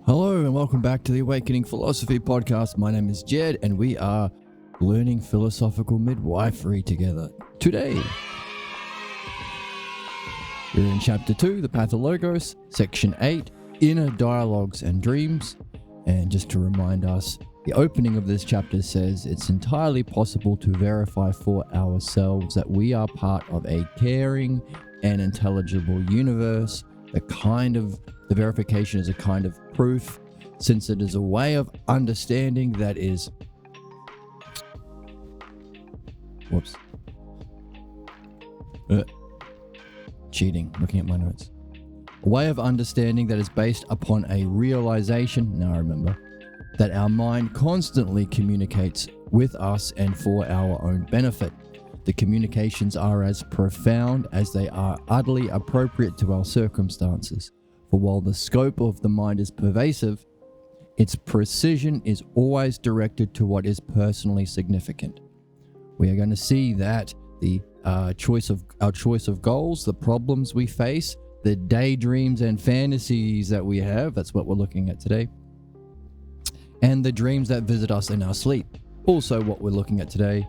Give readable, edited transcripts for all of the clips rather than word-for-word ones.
Hello and welcome back to the Awakening Philosophy Podcast. My name is Jed and we are learning philosophical midwifery together. Today, we're in Chapter 2, the Pathologos, Section 8, Inner Dialogues and Dreams. And just to remind us, the opening of this chapter says it's entirely possible to verify for ourselves that we are part of a caring and intelligible universe. The verification is a kind of proof, since it is a way of understanding that is cheating, looking at my notes. A way of understanding that is based upon a realization, that our mind constantly communicates with us and for our own benefit. The communications are as profound as they are utterly appropriate to our circumstances. For while the scope of the mind is pervasive, its precision is always directed to what is personally significant. We are going to see that our choice of goals, the problems we face, the daydreams and fantasies that we have, that's what we're looking at today, and the dreams that visit us in our sleep, also what we're looking at today.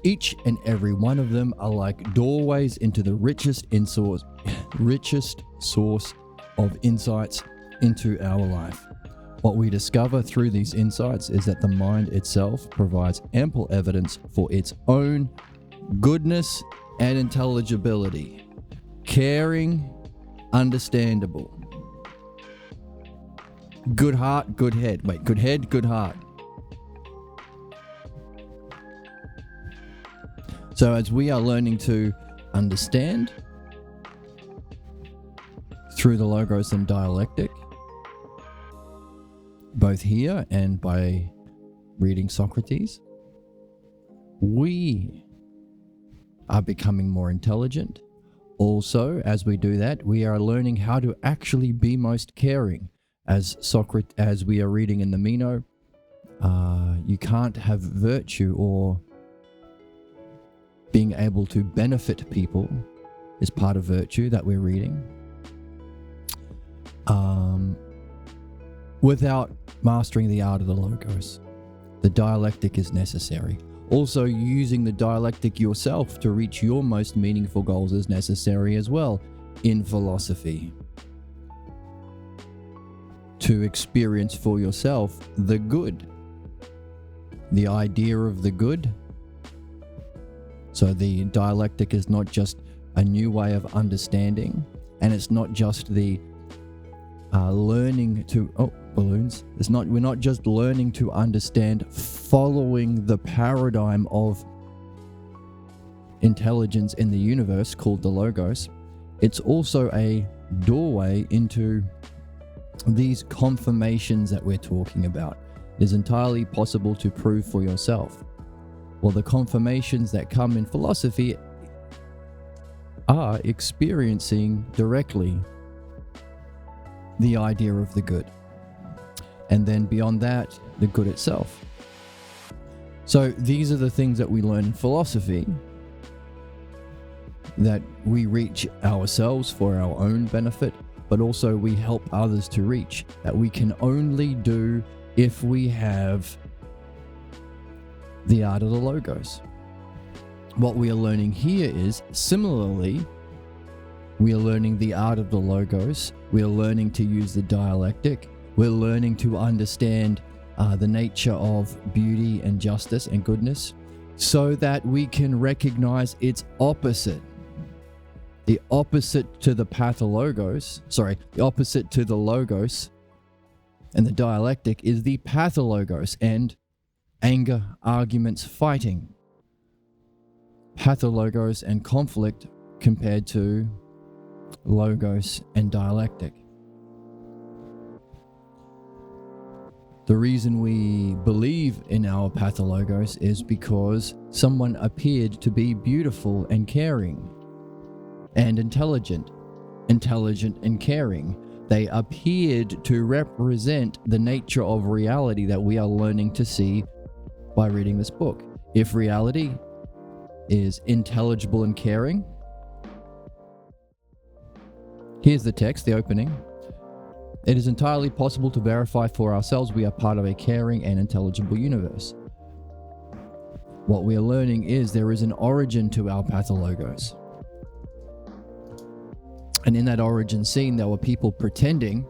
Each and every one of them are like doorways into the richest source of insights into our life. What we discover through these insights is that the mind itself provides ample evidence for its own goodness and intelligibility. Caring, understandable. Good heart, good head. Good head, good heart. So as we are learning to understand through the logos and dialectic, both here and by reading Socrates, we are becoming more intelligent. Also, as we do that, we are learning how to actually be most caring. As we are reading in the Meno, you can't have virtue or being able to benefit people is part of virtue that we're reading. Without mastering the art of the logos, the dialectic is necessary. Also, using the dialectic yourself to reach your most meaningful goals is necessary as well in philosophy. To experience for yourself the good, the idea of the good. So the dialectic is not just a new way of understanding, and it's not just the learning to we're not just learning to understand following the paradigm of intelligence in the universe called the logos. It's also a doorway into these confirmations that we're talking about. It is entirely possible to prove for yourself. Well, the confirmations that come in philosophy are experiencing directly the idea of the good. And then beyond that, the good itself. So these are the things that we learn in philosophy, that we reach ourselves for our own benefit, but also we help others to reach, that we can only do if we have the art of the logos. What we are learning here is, similarly, we are learning the art of the logos, we are learning to use the dialectic, we're learning to understand the nature of beauty and justice and goodness, so that we can recognize its opposite. The opposite to the the opposite to the logos and the dialectic is the pathologos, and anger, arguments, fighting. Pathologos and conflict compared to logos and dialectic. The reason we believe in our pathologos is because someone appeared to be beautiful and caring and intelligent and caring. They appeared to represent the nature of reality that we are learning to see by reading this book. If reality is intelligible and caring, here's the text, the opening. It is entirely possible to verify for ourselves we are part of a caring and intelligible universe. What we are learning is there is an origin to our pathologos. And in that origin scene, there were people pretending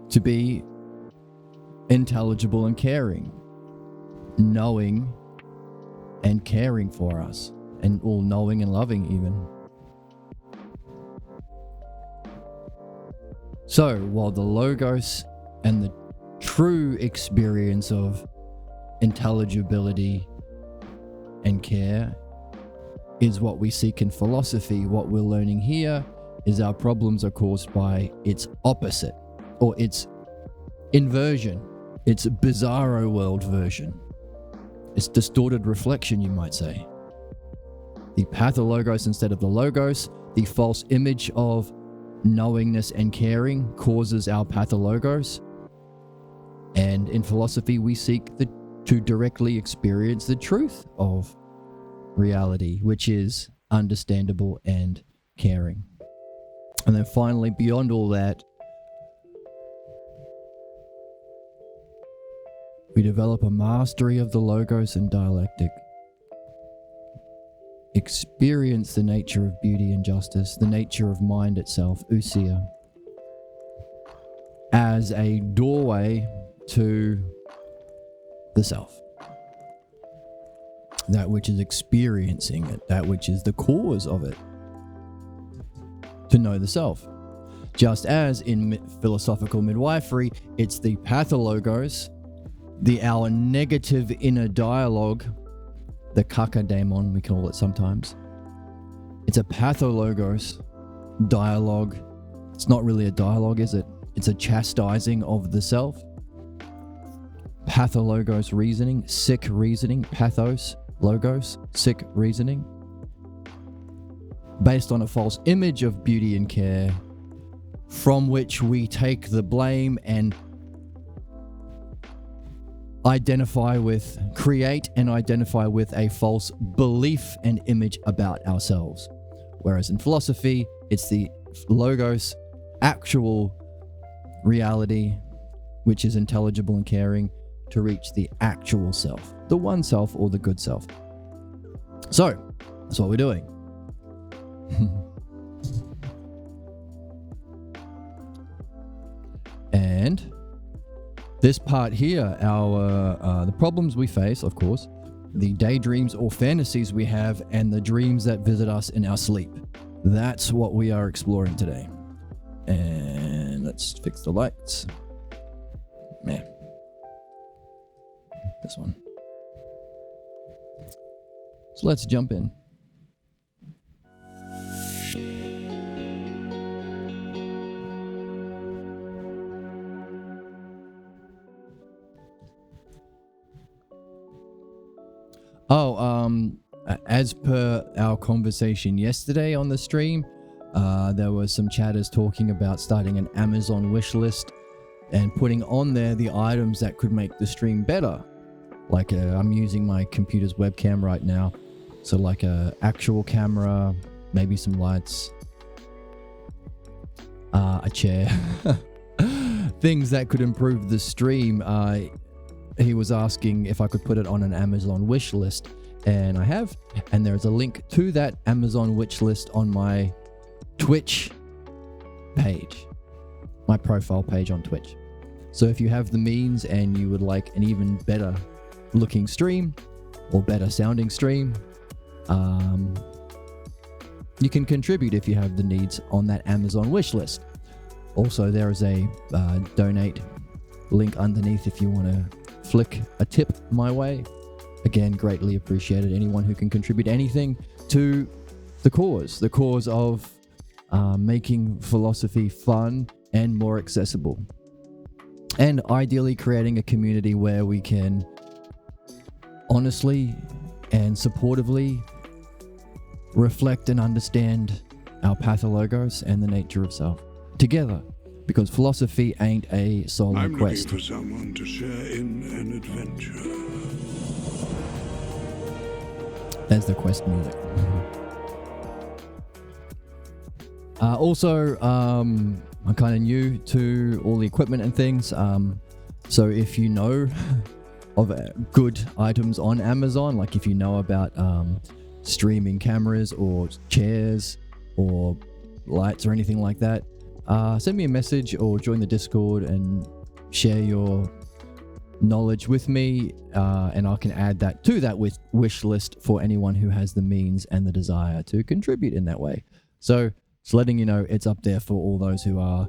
to be intelligible and caring, knowing and caring for us, and all knowing and loving even. So while the logos and the true experience of intelligibility and care is what we seek in philosophy, what we're learning here is our problems are caused by its opposite, or its inversion, its bizarro world version, its distorted reflection, you might say. The pathologos instead of the logos, the false image of knowingness and caring causes our pathologos. And in philosophy, we seek to directly experience the truth of reality, which is understandable and caring. And then finally, beyond all that, we develop a mastery of the logos and dialectic. Experience the nature of beauty and justice, the nature of mind itself, ousia, as a doorway to the self. That which is experiencing it, that which is the cause of it. To know the self. Just as in philosophical midwifery, it's the pathologos, our negative inner dialogue, the kakademon we call it sometimes. It's a pathologos dialogue. It's not really a dialogue, is it? It's a chastising of the self. Pathologos reasoning, sick reasoning, pathos, logos, sick reasoning. Based on a false image of beauty and care, from which we take the blame and create and identify with a false belief and image about ourselves. Whereas in philosophy, it's the logos, actual reality, which is intelligible and caring, to reach the actual self, the one self or the good self. So, that's what we're doing. And this part here, the problems we face, of course, the daydreams or fantasies we have, and the dreams that visit us in our sleep. That's what we are exploring today. And let's fix the lights. Man. This one. So let's jump in. As per our conversation yesterday on the stream, there were some chatters talking about starting an Amazon wish list and putting on there the items that could make the stream better. Like I'm using my computer's webcam right now, so like a actual camera, maybe some lights, a chair, things that could improve the stream. He was asking if I could put it on an Amazon wish list, and I have, and there's a link to that Amazon wish list on my Twitch page, my profile page on Twitch. So if you have the means and you would like an even better looking stream or better sounding stream, you can contribute if you have the needs on that Amazon wish list. Also, there is a donate link underneath if you want to flick a tip my way. Again, greatly appreciated. Anyone who can contribute anything to the cause of making philosophy fun and more accessible, and ideally creating a community where we can honestly and supportively reflect and understand our pathologos and the nature of self together, because philosophy ain't a solo quest. I'm looking for someone to share in an adventure. There's the quest music. Also, I'm kind of new to all the equipment and things. So if you know of good items on Amazon, like if you know about streaming cameras or chairs or lights or anything like that, send me a message or join the Discord and share your knowledge with me, and I can add that to that wish list for anyone who has the means and the desire to contribute in that way. So just letting you know, it's up there for all those who are,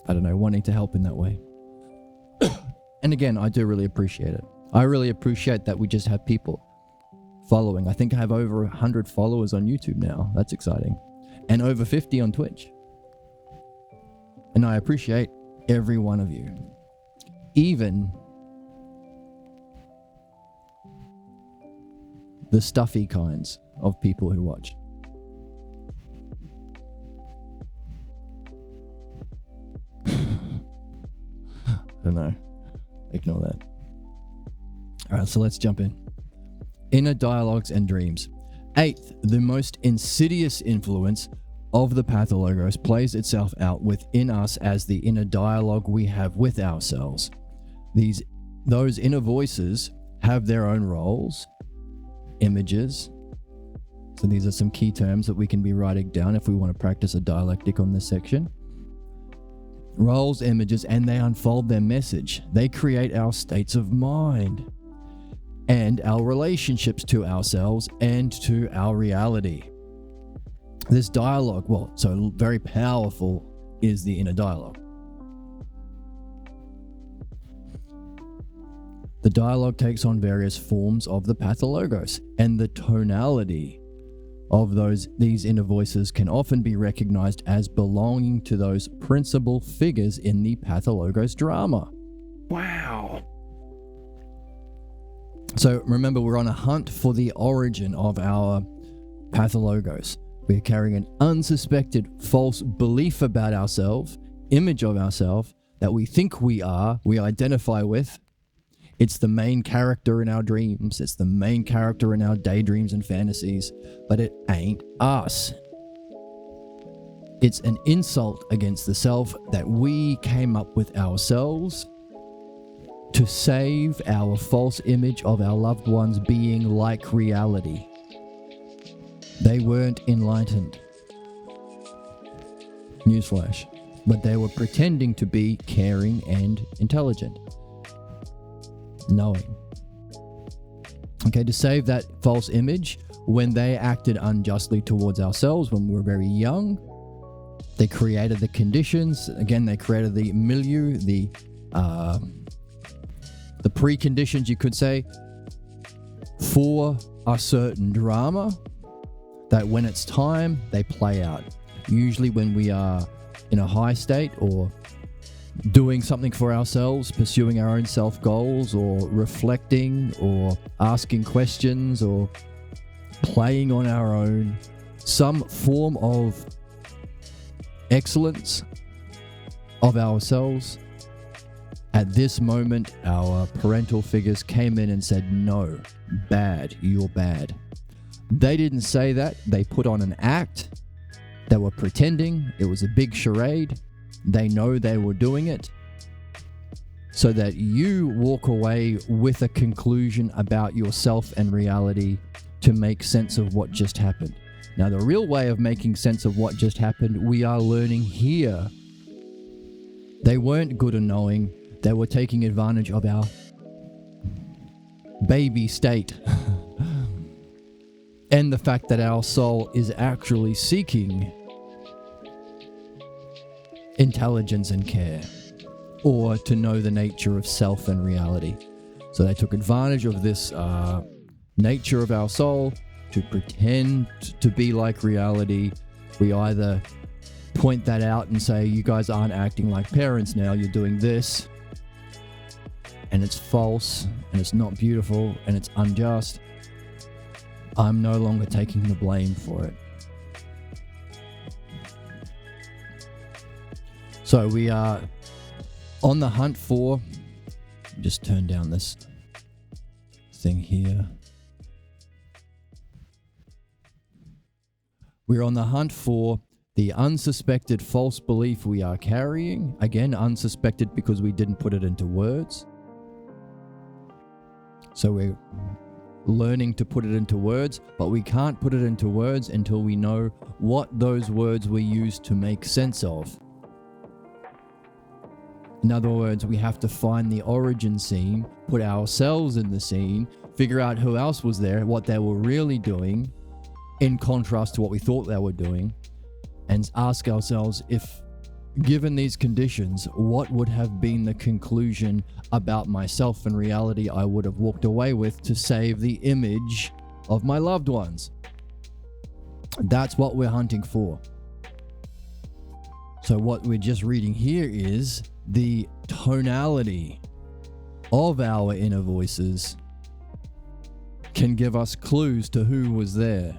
I don't know, wanting to help in that way. And again, I do really appreciate it. I really appreciate that we just have people following. I think I have over 100 followers on YouTube now. That's exciting. And over 50 on Twitch. And I appreciate every one of you. Even the stuffy kinds of people who watch. I don't know. Ignore that. All right, so let's jump in. Inner dialogues and dreams. Eighth, the most insidious influence of the pathologos plays itself out within us as the inner dialogue we have with ourselves. Those inner voices have their own roles, images. So these are some key terms that we can be writing down if we want to practice a dialectic on this section. Roles, images, and they unfold their message. They create our states of mind and our relationships to ourselves and to our reality. This dialogue, so very powerful, is the inner dialogue. The dialogue takes on various forms of the pathologos, and the tonality of these inner voices can often be recognized as belonging to those principal figures in the pathologos drama. Wow. So remember, we're on a hunt for the origin of our pathologos. We're carrying an unsuspected false belief about ourselves, image of ourselves that we think we are, we identify with. It's the main character in our dreams. It's the main character in our daydreams and fantasies, but it ain't us. It's an insult against the self that we came up with ourselves to save our false image of our loved ones being like reality. They weren't enlightened. Newsflash. But they were pretending to be caring and intelligent. Knowing. Okay, to save that false image, when they acted unjustly towards ourselves when we were very young, they created the conditions. Again, they created the milieu, the preconditions, you could say, for a certain drama that when it's time, they play out. Usually when we are in a high state or doing something for ourselves, pursuing our own self goals, or reflecting, or asking questions, or playing on our own, some form of excellence of ourselves. At this moment, our parental figures came in and said, no, bad, you're bad. They didn't say that. They put on an act. They were pretending. It was a big charade. They know they were doing it so that you walk away with a conclusion about yourself and reality to make sense of what just happened. Now, the real way of making sense of what just happened, we are learning here. They weren't good at knowing. They were taking advantage of our baby state and the fact that our soul is actually seeking intelligence and care, or to know the nature of self and reality. So they took advantage of this nature of our soul to pretend to be like reality. We either point that out and say, you guys aren't acting like parents now, you're doing this, and it's false, and it's not beautiful, and it's unjust. I'm no longer taking the blame for it. So we are on the hunt for, just turn down this thing here. We're on the hunt for the unsuspected false belief we are carrying. Again, unsuspected because we didn't put it into words. So we're learning to put it into words, but we can't put it into words until we know what those words we use to make sense of. In other words, we have to find the origin scene, put ourselves in the scene, figure out who else was there, what they were really doing, in contrast to what we thought they were doing, and ask ourselves if, given these conditions, what would have been the conclusion about myself and reality I would have walked away with to save the image of my loved ones. That's what we're hunting for. So what we're just reading here is the tonality of our inner voices can give us clues to who was there.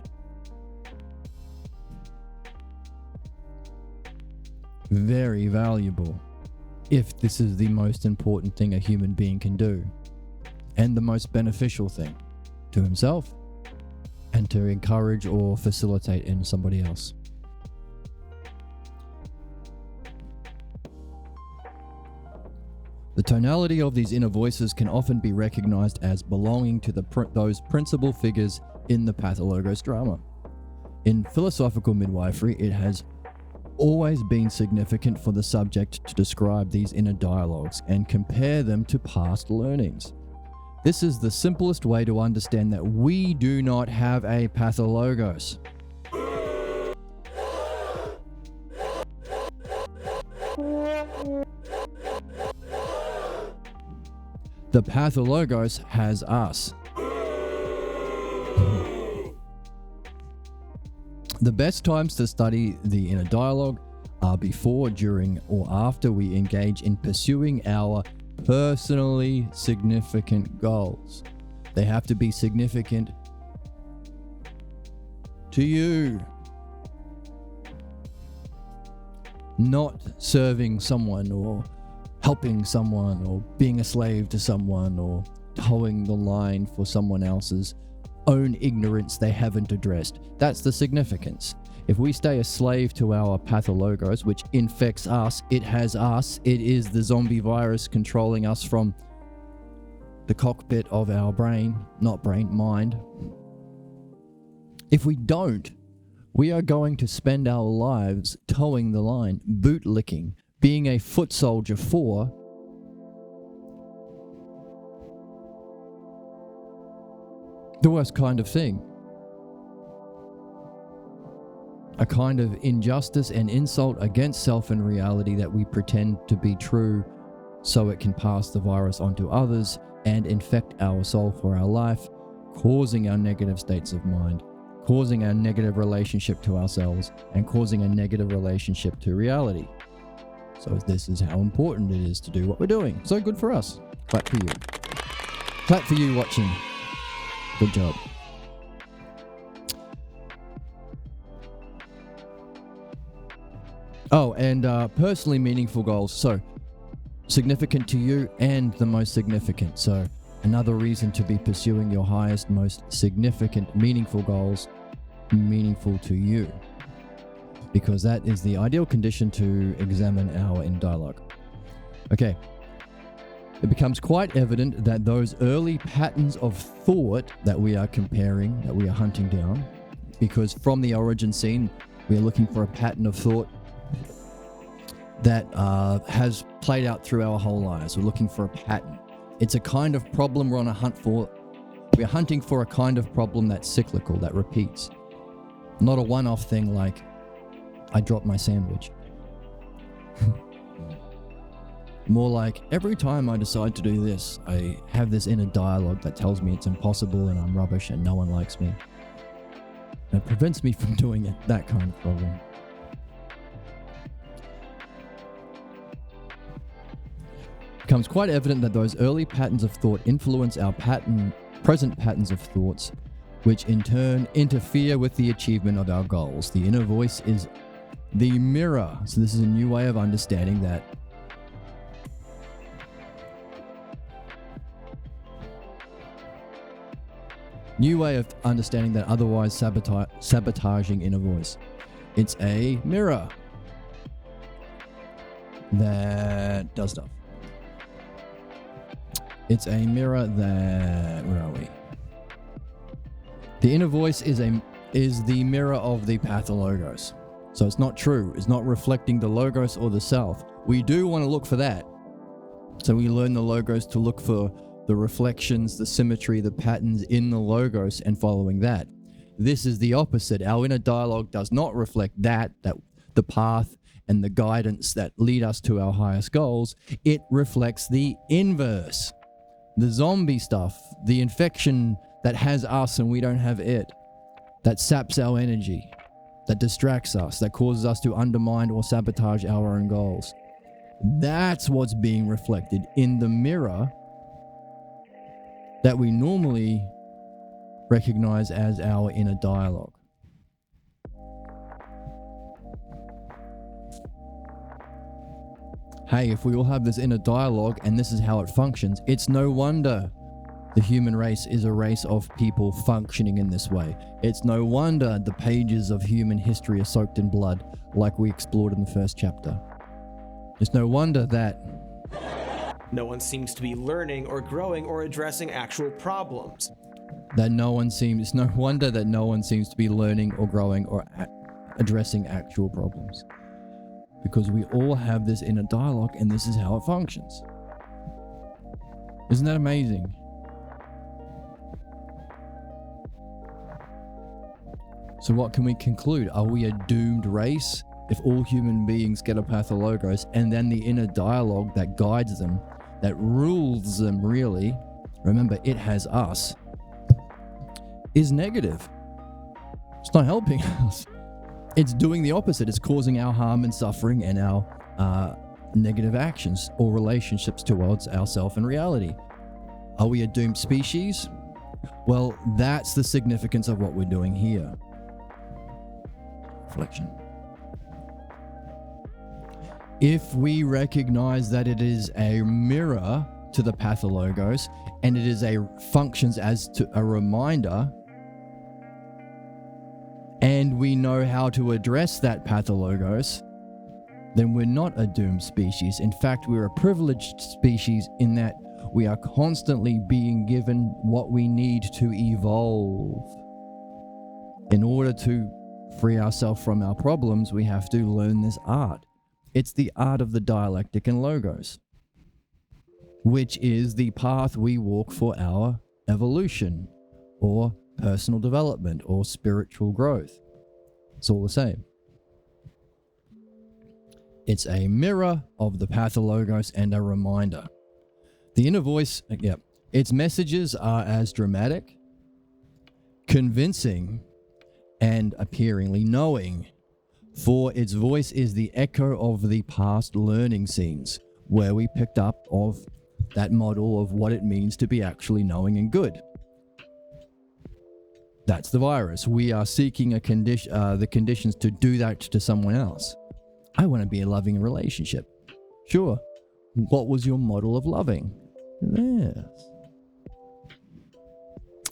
Very valuable, if this is the most important thing a human being can do, and the most beneficial thing to himself and to encourage or facilitate in somebody else. The tonality of these inner voices can often be recognized as belonging to those principal figures in the pathologos drama. In philosophical midwifery, it has always been significant for the subject to describe these inner dialogues and compare them to past learnings. This is the simplest way to understand that we do not have a pathologos. The pathologos has us. The best times to study the inner dialogue are before, during, or after we engage in pursuing our personally significant goals. They have to be significant to you. Not serving someone or helping someone or being a slave to someone or towing the line for someone else's own ignorance they haven't addressed. That's the significance. If we stay a slave to our pathologos, which infects us, it has us, it is the zombie virus controlling us from the cockpit of our mind. If we don't, we are going to spend our lives towing the line, bootlicking, being a foot soldier for the worst kind of thing. A kind of injustice and insult against self and reality that we pretend to be true so it can pass the virus on to others and infect our soul for our life, causing our negative states of mind, causing our negative relationship to ourselves, and causing a negative relationship to reality. So this is how important it is to do what we're doing. So good for us. Clap for you. Clap for you watching. Good job. Oh, and personally meaningful goals. So significant to you and the most significant. So another reason to be pursuing your highest, most significant, meaningful goals, meaningful to you. Because that is the ideal condition to examine our inner dialogue. Okay. It becomes quite evident that those early patterns of thought that we are comparing, that we are hunting down, because from the origin scene, we are looking for a pattern of thought that has played out through our whole lives. We're looking for a pattern. It's a kind of problem we're on a hunt for. We're hunting for a kind of problem that's cyclical, that repeats. Not a one-off thing like, I dropped my sandwich. More like, every time I decide to do this, I have this inner dialogue that tells me it's impossible and I'm rubbish and no one likes me. And it prevents me from doing it, that kind of problem. It becomes quite evident that those early patterns of thought influence our present patterns of thoughts, which in turn interfere with the achievement of our goals. The inner voice is the mirror. So this is a new way of understanding that New way of understanding that otherwise sabotaging inner voice. It's a mirror that does stuff. It's a mirror that... Where are we? The inner voice is the mirror of the pathologos. So it's not true. It's not reflecting the logos or the self. We do want to look for that. So we learn the logos to look for the reflections, the symmetry, the patterns in the logos and following that. This is the opposite. Our inner dialogue does not reflect that the path and the guidance that lead us to our highest goals. It reflects the inverse. The zombie stuff, the infection that has us and we don't have it, that saps our energy, that distracts us, that causes us to undermine or sabotage our own goals. That's what's being reflected in the mirror that we normally recognize as our inner dialogue. Hey, if we all have this inner dialogue and this is how it functions, it's no wonder the human race is a race of people functioning in this way. It's no wonder the pages of human history are soaked in blood, like we explored in the first chapter. It's no wonder that no one seems to be learning or growing or addressing actual problems. It's no wonder that no one seems to be learning or growing or addressing actual problems. Because we all have this inner dialogue and this is how it functions. Isn't that amazing? So what can we conclude? Are we a doomed race if all human beings get a pathologos and then the inner dialogue that guides them, that rules them really, remember it has us, is negative? It's not helping us. It's doing the opposite. It's causing our harm and suffering and our negative actions or relationships towards ourself and reality. Are we a doomed species? Well, that's the significance of what we're doing here. Reflection. If we recognize that it is a mirror to the pathologos and it is functions as to a reminder, and we know how to address that pathologos, then we're not a doomed species. In fact, we're a privileged species in that we are constantly being given what we need to evolve. In order to free ourselves from our problems, we have to learn this art. It's the art of the dialectic and logos, which is the path we walk for our evolution or personal development or spiritual growth. It's all the same. It's a mirror of the pathologos and a reminder. The inner voice, its messages are as dramatic, convincing, and appearingly knowing, for its voice is the echo of the past learning scenes where we picked up of that model of what it means to be actually knowing and good. That's the virus. We are seeking the conditions to do that to someone else. I want to be in a loving relationship. Sure. What was your model of loving? Yes.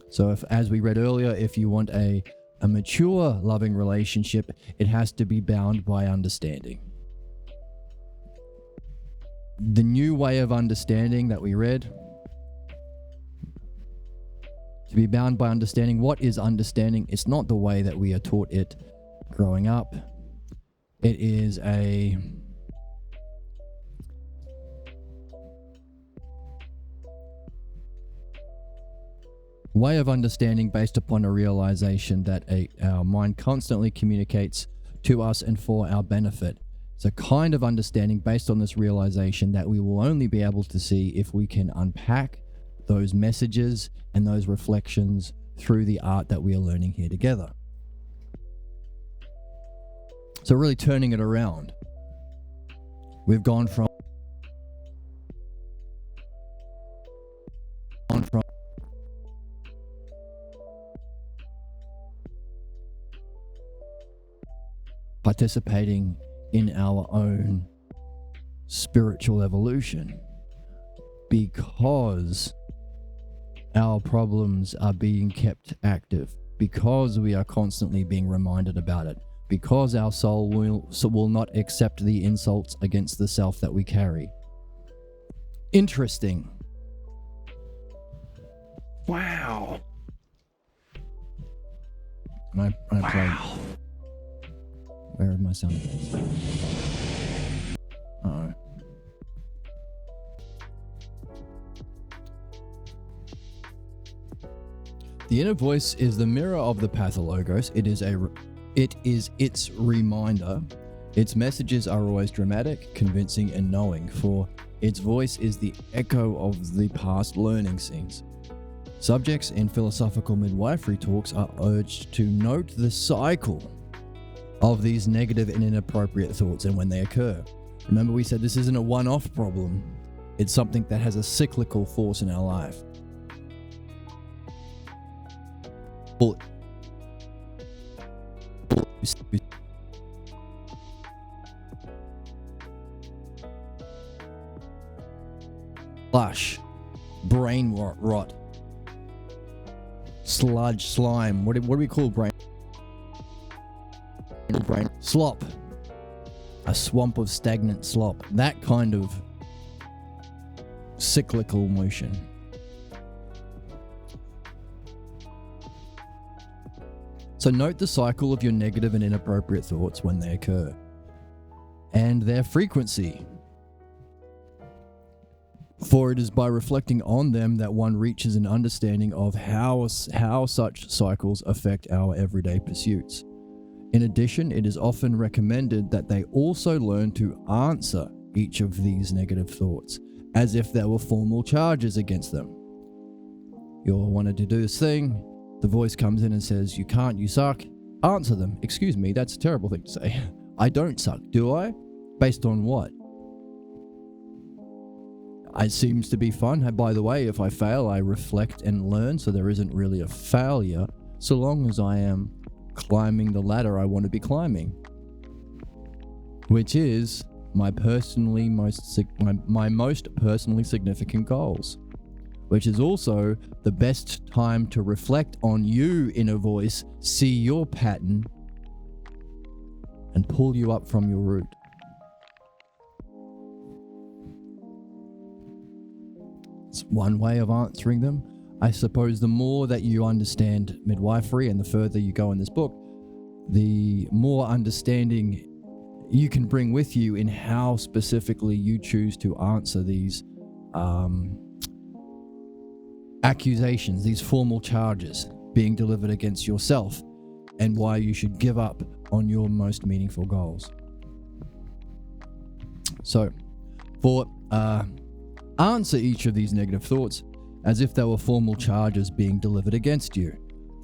So as we read earlier, if you want a mature loving relationship, it has to be bound by understanding. The new way of understanding that we read, to be bound by understanding. What is understanding? It's not the way that we are taught it growing up. It is a way of understanding based upon a realization that our mind constantly communicates to us and for our benefit. It's a kind of understanding based on this realization that we will only be able to see if we can unpack those messages and those reflections through the art that we are learning here together. So really turning it around. We've gone from participating in our own spiritual evolution because our problems are being kept active, because we are constantly being reminded about it, because our soul will not accept the insults against the self that we carry. Interesting. Wow. I play. Where are my sound effects? Uh-oh. The inner voice is the mirror of the pathologos. It is its reminder. Its messages are always dramatic, convincing, and knowing, for its voice is the echo of the past learning scenes. Subjects in philosophical midwifery talks are urged to note the cycle of these negative and inappropriate thoughts and when they occur. Remember, we said this isn't a one-off problem. It's something that has a cyclical force in our life. Flush, brain rot, sludge, slime. What do we call brain? Slop. A swamp of stagnant slop. That kind of cyclical motion. So note the cycle of your negative and inappropriate thoughts when they occur, and their frequency. For it is by reflecting on them that one reaches an understanding of how such cycles affect our everyday pursuits. In addition, it is often recommended that they also learn to answer each of these negative thoughts as if there were formal charges against them. You'll want to do this thing. The voice comes in and says, "You can't, you suck." Answer them. "Excuse me, that's a terrible thing to say. I don't suck, do I? Based on what?" It seems to be fun. By the way, if I fail, I reflect and learn, so there isn't really a failure, so long as I am climbing the ladder I want to be climbing, which is my most personally significant goals, which is also the best time to reflect on you, inner voice, see your pattern, and pull you up from your root. It's one way of answering them. I suppose the more that you understand midwifery and the further you go in this book, the more understanding you can bring with you in how specifically you choose to answer these accusations, these formal charges being delivered against yourself, and why you should give up on your most meaningful goals. So, for answer each of these negative thoughts as if they were formal charges being delivered against you.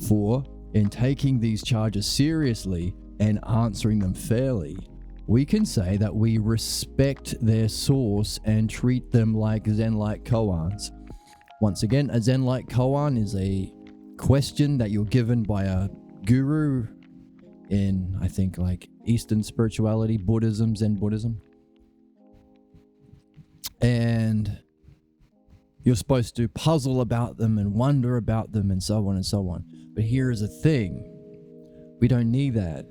For, in taking these charges seriously and answering them fairly, we can say that we respect their source and treat them like Zen-like koans. Once again, a Zen-like koan is a question that you're given by a guru in, I think, like Eastern spirituality, Buddhism, Zen Buddhism. And you're supposed to puzzle about them and wonder about them and so on and so on. But here is a thing. We don't need that.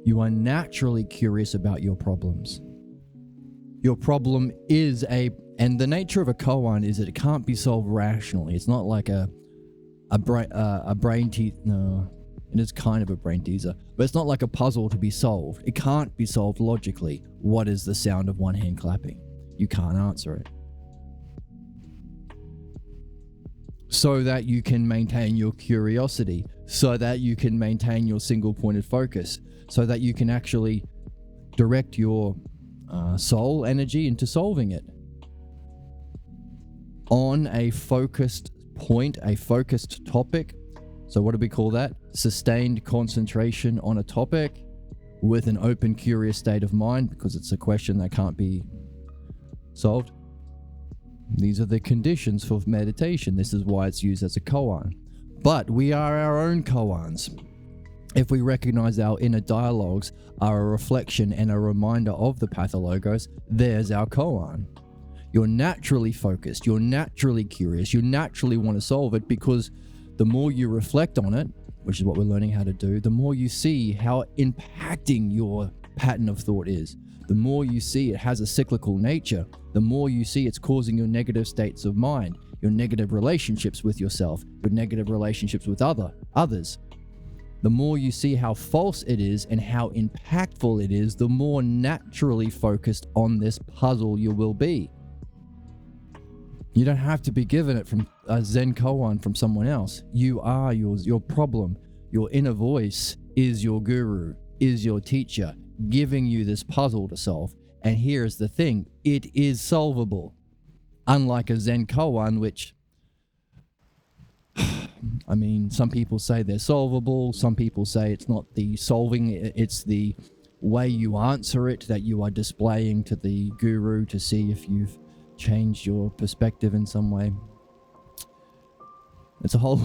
You are naturally curious about your problems. Your problem is and the nature of a koan is that it can't be solved rationally. It's not like a brain teaser. No, it is kind of a brain teaser, but it's not like a puzzle to be solved. It can't be solved logically. What is the sound of one hand clapping? You can't answer it. So that you can maintain your curiosity, so that you can maintain your single-pointed focus, so that you can actually direct your soul energy into solving it on a focused point, a focused topic. So what do we call that? Sustained concentration on a topic with an open, curious state of mind, because it's a question that can't be solved. These are the conditions for meditation. This is why it's used as a koan. But we are our own koans. If we recognize our inner dialogues are a reflection and a reminder of the pathologos, there's our koan. You're naturally focused. You're naturally curious. You naturally want to solve it, because the more you reflect on it, which is what we're learning how to do, the more you see how impacting your pattern of thought is. The more you see it has a cyclical nature, the more you see it's causing your negative states of mind, your negative relationships with yourself, your negative relationships with others. The more you see how false it is and how impactful it is, the more naturally focused on this puzzle you will be. You don't have to be given it from a Zen koan from someone else. You are your problem. Your inner voice is your guru, is your teacher, giving you this puzzle to solve. And here's the thing, it is solvable. Unlike a Zen koan, which, I mean, some people say they're solvable. Some people say it's not the solving, it's the way you answer it that you are displaying to the guru to see if you've changed your perspective in some way. It's a whole...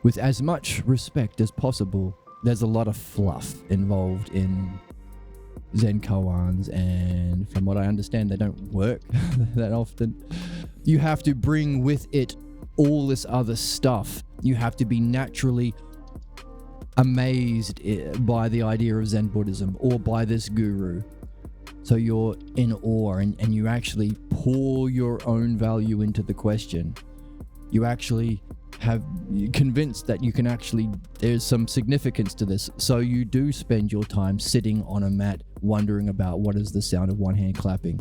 with as much respect as possible, there's a lot of fluff involved in Zen koans, and from what I understand, they don't work that often. You have to bring with it all this other stuff. You have to be naturally amazed by the idea of Zen Buddhism or by this guru. So you're in awe, and you actually pour your own value into the question. You actually you're convinced that you can actually, there's some significance to this. So you do spend your time sitting on a mat wondering about what is the sound of one hand clapping.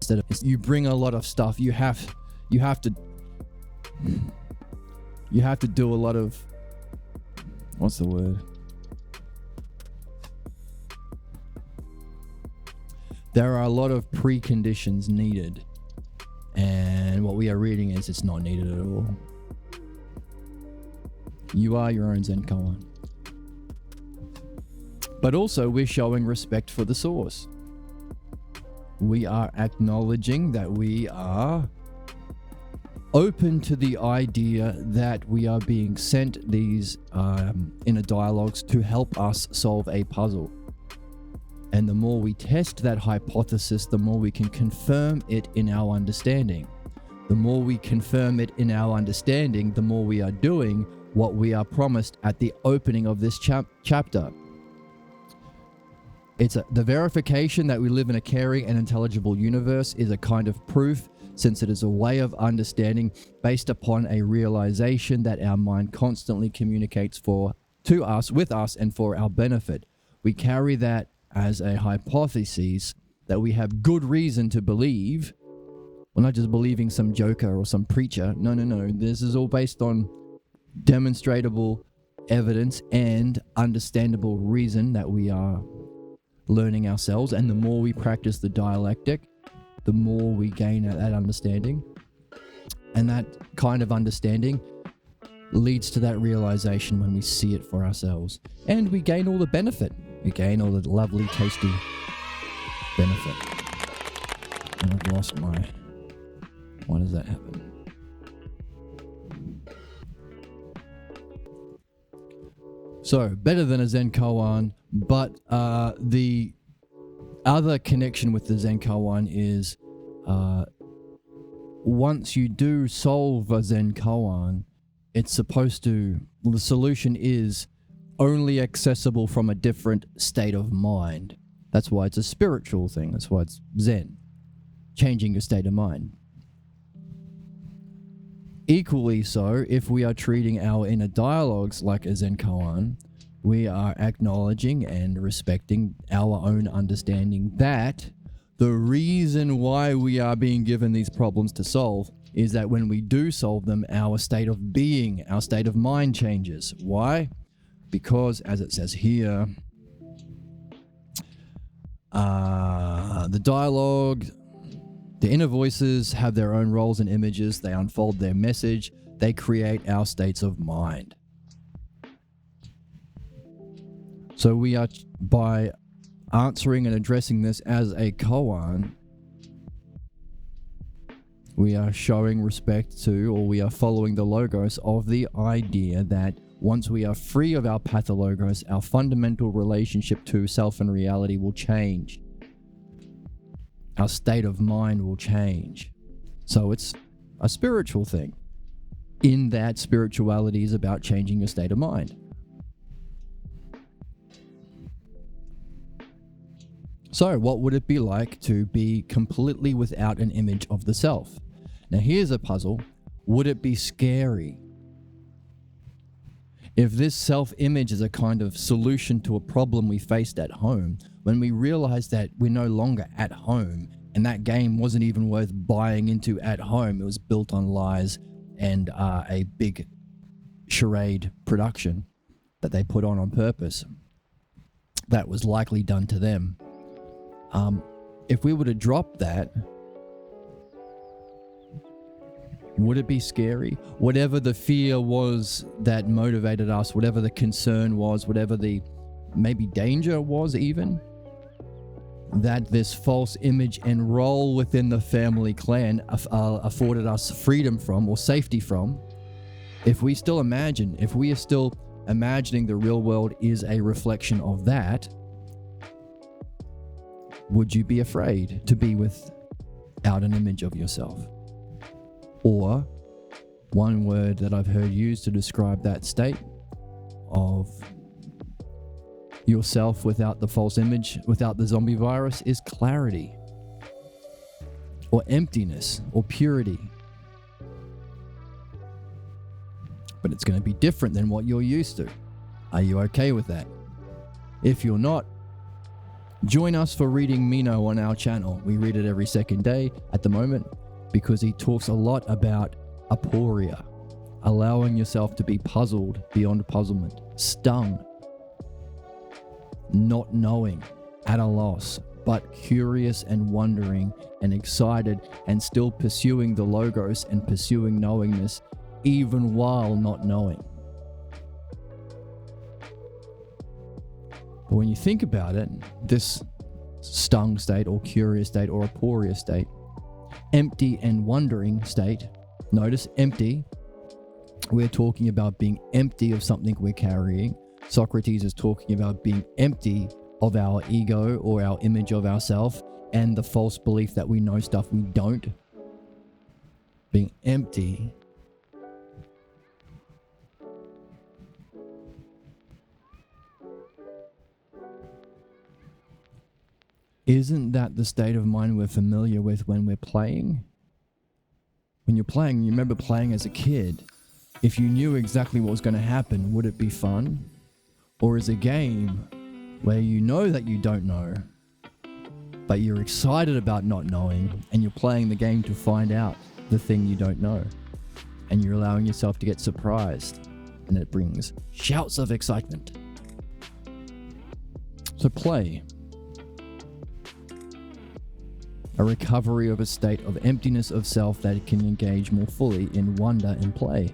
Instead of, you bring a lot of stuff. You have to do a lot of, what's the word? There are a lot of preconditions needed. And what we are reading is it's not needed at all. You are your own Zen koan. But also we're showing respect for the source. We are acknowledging that we are open to the idea that we are being sent these inner dialogues to help us solve a puzzle. And the more we test that hypothesis, the more we can confirm it in our understanding. The more we confirm it in our understanding, the more we are doing what we are promised at the opening of this chapter. The verification that we live in a caring and intelligible universe is a kind of proof, since it is a way of understanding based upon a realization that our mind constantly communicates to us, with us, and for our benefit. We carry that as a hypothesis that we have good reason to believe. We're not just believing some joker or some preacher. No. This is all based on demonstrable evidence and understandable reason that we are learning ourselves. And the more we practice the dialectic, the more we gain that understanding. And that kind of understanding leads to that realization when we see it for ourselves. And we gain all the benefit. We gain all the lovely, tasty benefit. And I've lost my... Why does that happen? So, better than a Zen koan, but the other connection with the Zen koan is once you do solve a Zen koan, it's supposed to... The solution is only accessible from a different state of mind. That's why it's a spiritual thing. That's why it's Zen. Changing your state of mind. Equally so, if we are treating our inner dialogues like a Zen koan, we are acknowledging and respecting our own understanding that the reason why we are being given these problems to solve is that when we do solve them, our state of being, our state of mind changes. Why? Because, as it says here, the dialogue, the inner voices have their own roles and images. They unfold their message. They create our states of mind. So we are, by answering and addressing this as a koan, We are showing respect to, or we are following the logos of the idea that once we are free of our pathologos, our fundamental relationship to self and reality will change. Our state of mind will change. So it's a spiritual thing. In that, spirituality is about changing your state of mind. So what would it be like to be completely without an image of the self? Now here's a puzzle. Would it be scary? If this self-image is a kind of solution to a problem we faced at home, when we realize that we're no longer at home and that game wasn't even worth buying into at home, it was built on lies and a big charade production that they put on purpose that was likely done to them. If we were to drop that, would it be scary? Whatever the fear was that motivated us, whatever the concern was, whatever the maybe danger was even, that this false image and role within the family clan afforded us freedom from or safety from, if we are still imagining the real world is a reflection of that, would you be afraid to be without an image of yourself? Or one word that I've heard used to describe that state of yourself without the false image, without the zombie virus, is clarity, or emptiness, or purity. But it's going to be different than what you're used to. Are you okay with that? If you're not, join us for reading Mino on our channel. We read it every second day at the moment because he talks a lot about aporia, allowing yourself to be puzzled beyond puzzlement, stung, not knowing, at a loss, but curious and wondering and excited and still pursuing the logos and pursuing knowingness even while not knowing. But when you think about it, this stung state or curious state or aporia state, empty and wondering state, notice empty, we're talking about being empty of something we're carrying. Socrates is talking about being empty of our ego or our image of ourself and the false belief that we know stuff we don't. Being empty. Isn't that the state of mind we're familiar with when we're playing? When you're playing, you remember playing as a kid. If you knew exactly what was going to happen, would it be fun? Or is a game where you know that you don't know, but you're excited about not knowing, and you're playing the game to find out the thing you don't know, and you're allowing yourself to get surprised, and it brings shouts of excitement. So play. A recovery of a state of emptiness of self that can engage more fully in wonder and play.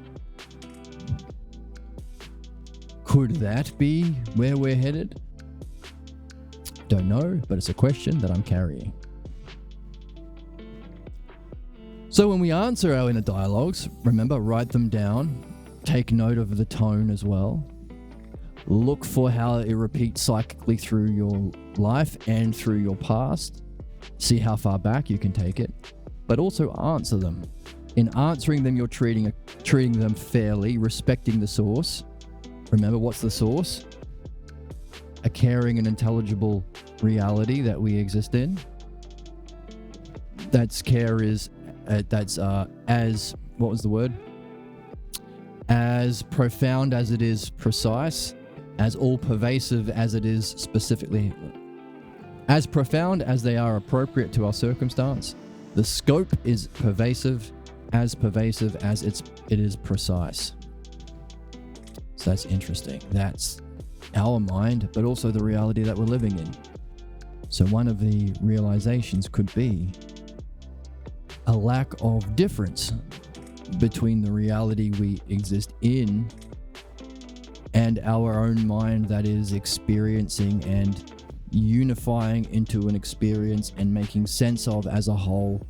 Could that be where we're headed? Don't know, but it's a question that I'm carrying. So when we answer our inner dialogues, remember, write them down. Take note of the tone as well. Look for how it repeats psychically through your life and through your past. See how far back you can take it, but also answer them. In answering them, you're treating them fairly, respecting the source. Remember, what's the source? A caring and intelligible reality that we exist in. That's care is, as, what was the word? As profound as it is precise, as all-pervasive as it is specifically. As profound as they are appropriate to our circumstance, the scope is pervasive as it is precise. So that's interesting. That's our mind, but also the reality that we're living in. So one of the realizations could be a lack of difference between the reality we exist in and our own mind that is experiencing and unifying into an experience and making sense of as a whole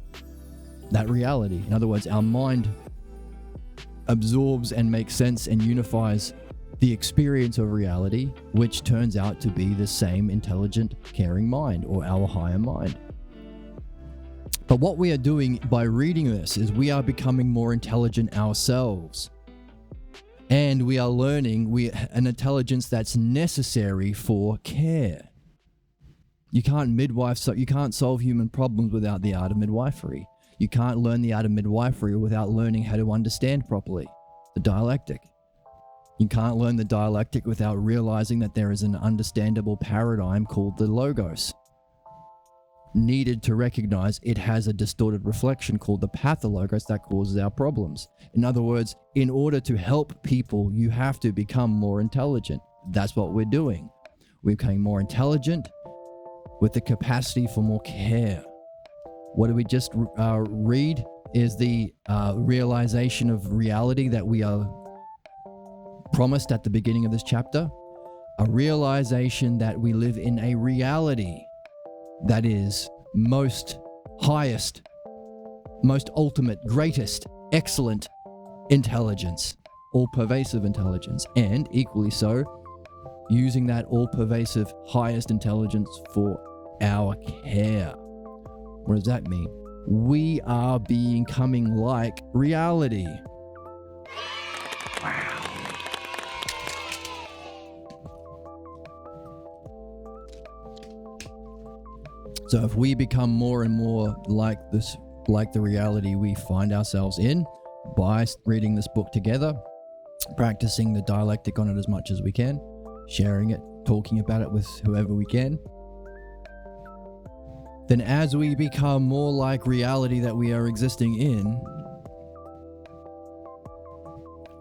that reality. In other words, our mind absorbs and makes sense and unifies the experience of reality, which turns out to be the same intelligent, caring mind, or our higher mind. But what we are doing by reading this is we are becoming more intelligent ourselves. And we are learning an intelligence that's necessary for care. You can't solve human problems without the art of midwifery. You can't learn the art of midwifery without learning how to understand properly the dialectic. You can't learn the dialectic without realizing that there is an understandable paradigm called the logos, needed to recognize it has a distorted reflection called the pathologos that causes our problems. In other words, in order to help people, you have to become more intelligent. That's what we're doing. We're becoming more intelligent with the capacity for more care. What did we just read is the realization of reality that we are promised at the beginning of this chapter. A realization that we live in a reality that is most highest, most ultimate, greatest, excellent intelligence, all-pervasive intelligence, and equally so, using that all-pervasive highest intelligence for our care. What does that mean? We are becoming like reality. So if we become more and more like this, like the reality we find ourselves in, by reading this book together, practicing the dialectic on it as much as we can, sharing it, talking about it with whoever we can, then as we become more like reality that we are existing in,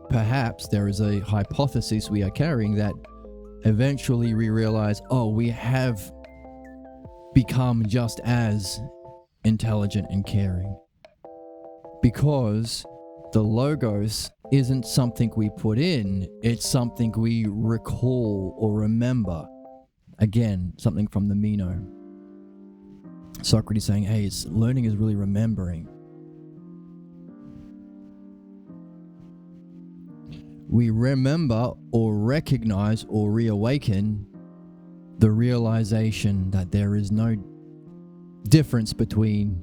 perhaps there is a hypothesis we are carrying that eventually we realize, oh, we have become just as intelligent and caring, because the logos isn't something we put in, it's something we recall or remember. Again, something from the Meno. Socrates saying, hey, learning is really remembering. We remember or recognize or reawaken the realization that there is no difference between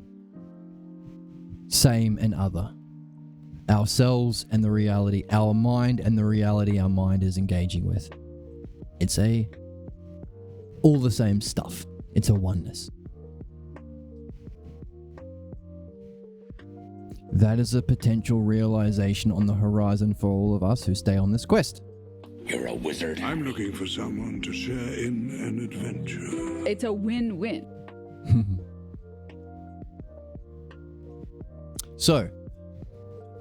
same and other. Ourselves and the reality, our mind and the reality our mind is engaging with. It's all the same stuff. It's a oneness. That is a potential realization on the horizon for all of us who stay on this quest. You're a wizard. I'm looking for someone to share in an adventure. It's a win-win. So,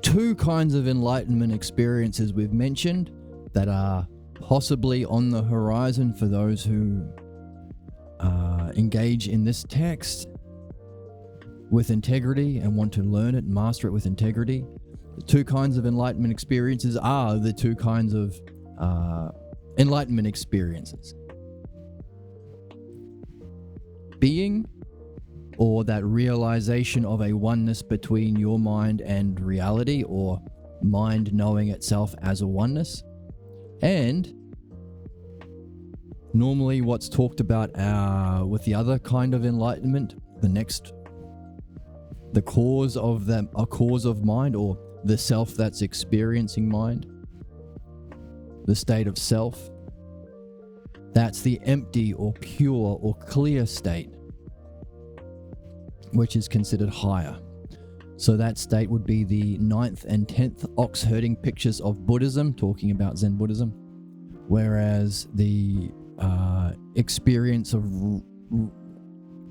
two kinds of enlightenment experiences we've mentioned that are possibly on the horizon for those who engage in this text with integrity and want to learn it and master it with integrity. The two kinds of enlightenment experiences are the two kinds of enlightenment experiences. Being, or that realization of a oneness between your mind and reality, or mind knowing itself as a oneness. And normally what's talked about with the other kind of enlightenment, the cause of them, a cause of mind, or the self that's experiencing mind, the state of self. That's the empty or pure or clear state, which is considered higher. So that state would be the 9th and 10th ox herding pictures of Buddhism, talking about Zen Buddhism, whereas the experience of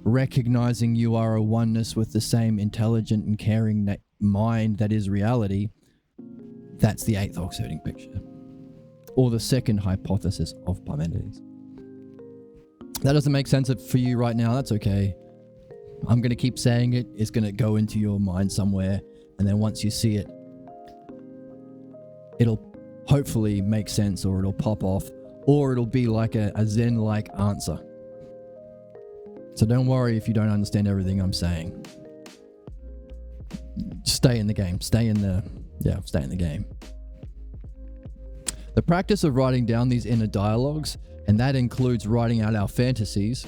recognizing you are a oneness with the same intelligent and caring mind that is reality, that's the 8th ox herding picture, or the second hypothesis of Parmenides. That doesn't make sense for you right now, that's okay. I'm going to keep saying it. It's going to go into your mind somewhere. And then once you see it, it'll hopefully make sense, or it'll pop off, or it'll be like a Zen-like answer. So don't worry if you don't understand everything I'm saying. stay in the game. Stay in the game. The practice of writing down these inner dialogues, and that includes writing out our fantasies,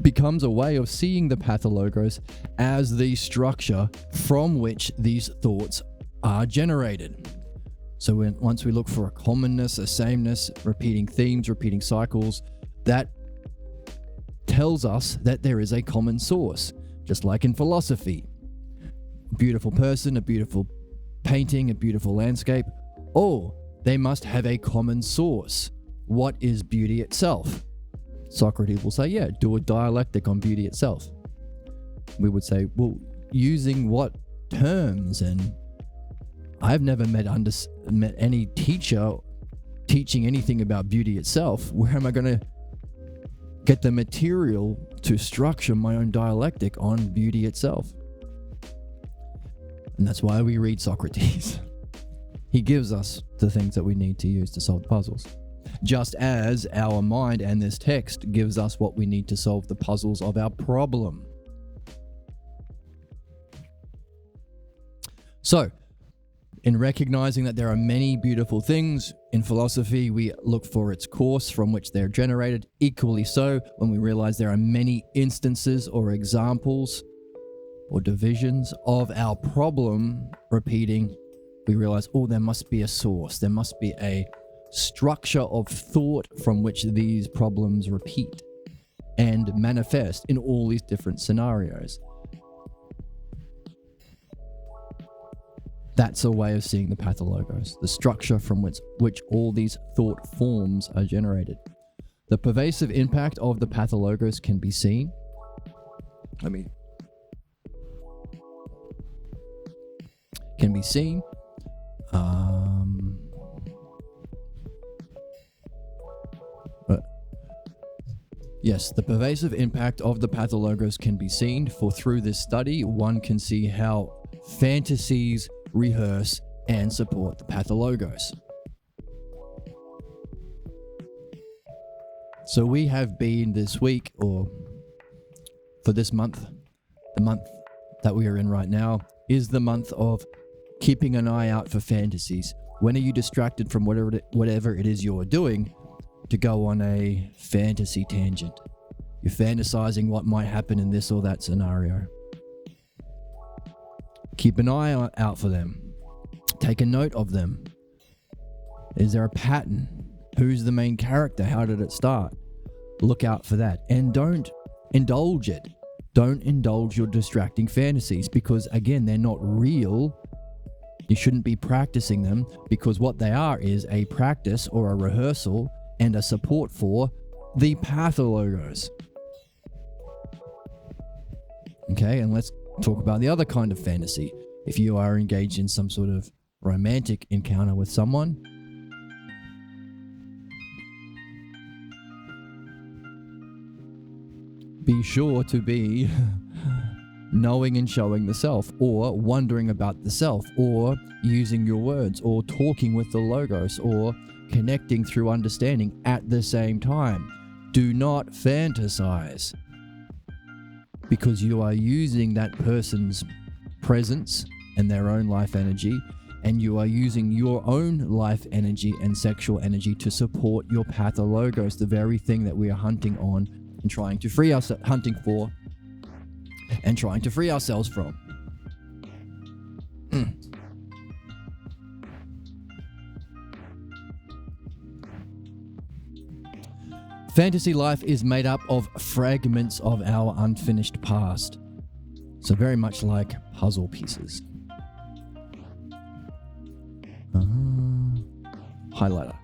becomes a way of seeing the pathologos as the structure from which these thoughts are generated. So once we look for a commonness, a sameness, repeating themes, repeating cycles, that tells us that there is a common source, just like in philosophy. A beautiful person, a beautiful painting, a beautiful landscape, they must have a common source. What is beauty itself? Socrates will say, do a dialectic on beauty itself. We would say, well, using what terms? And I've never met any teacher teaching anything about beauty itself. Where am I going to get the material to structure my own dialectic on beauty itself? And that's why we read Socrates. He gives us the things that we need to use to solve puzzles. Just as our mind and this text gives us what we need to solve the puzzles of our problem. So, in recognizing that there are many beautiful things in philosophy, we look for its course from which they're generated. Equally so, when we realize there are many instances or examples or divisions of our problem repeating, we realize, there must be a source. There must be a structure of thought from which these problems repeat and manifest in all these different scenarios. That's a way of seeing the pathologos, the structure from which all these thought forms are generated. The pervasive impact of the pathologos can be seen. Yes, the pervasive impact of the pathologos can be seen, for through this study, one can see how fantasies rehearse and support the pathologos. So we have been this week, or for this month, the month that we are in right now, is the month of keeping an eye out for fantasies. When are you distracted from whatever it is you're doing to go on a fantasy tangent? You're fantasizing what might happen in this or that scenario. Keep an eye out for them. Take a note of them. Is there a pattern? Who's the main character? How did it start? Look out for that. And don't indulge it. Don't indulge your distracting fantasies, because again, they're not real. You shouldn't be practicing them, because what they are is a practice or a rehearsal and a support for the pathologos. Okay, and let's talk about the other kind of fantasy. If you are engaged in some sort of romantic encounter with someone, be sure to be knowing and showing the self, or wondering about the self, or using your words, or talking with the logos, or connecting through understanding at the same time. Do not fantasize, because you are using that person's presence and their own life energy, and you are using your own life energy and sexual energy to support your pathologos, the very thing that we are hunting on and trying to free ourselves from. Fantasy life is made up of fragments of our unfinished past. So very much like puzzle pieces. Highlighter.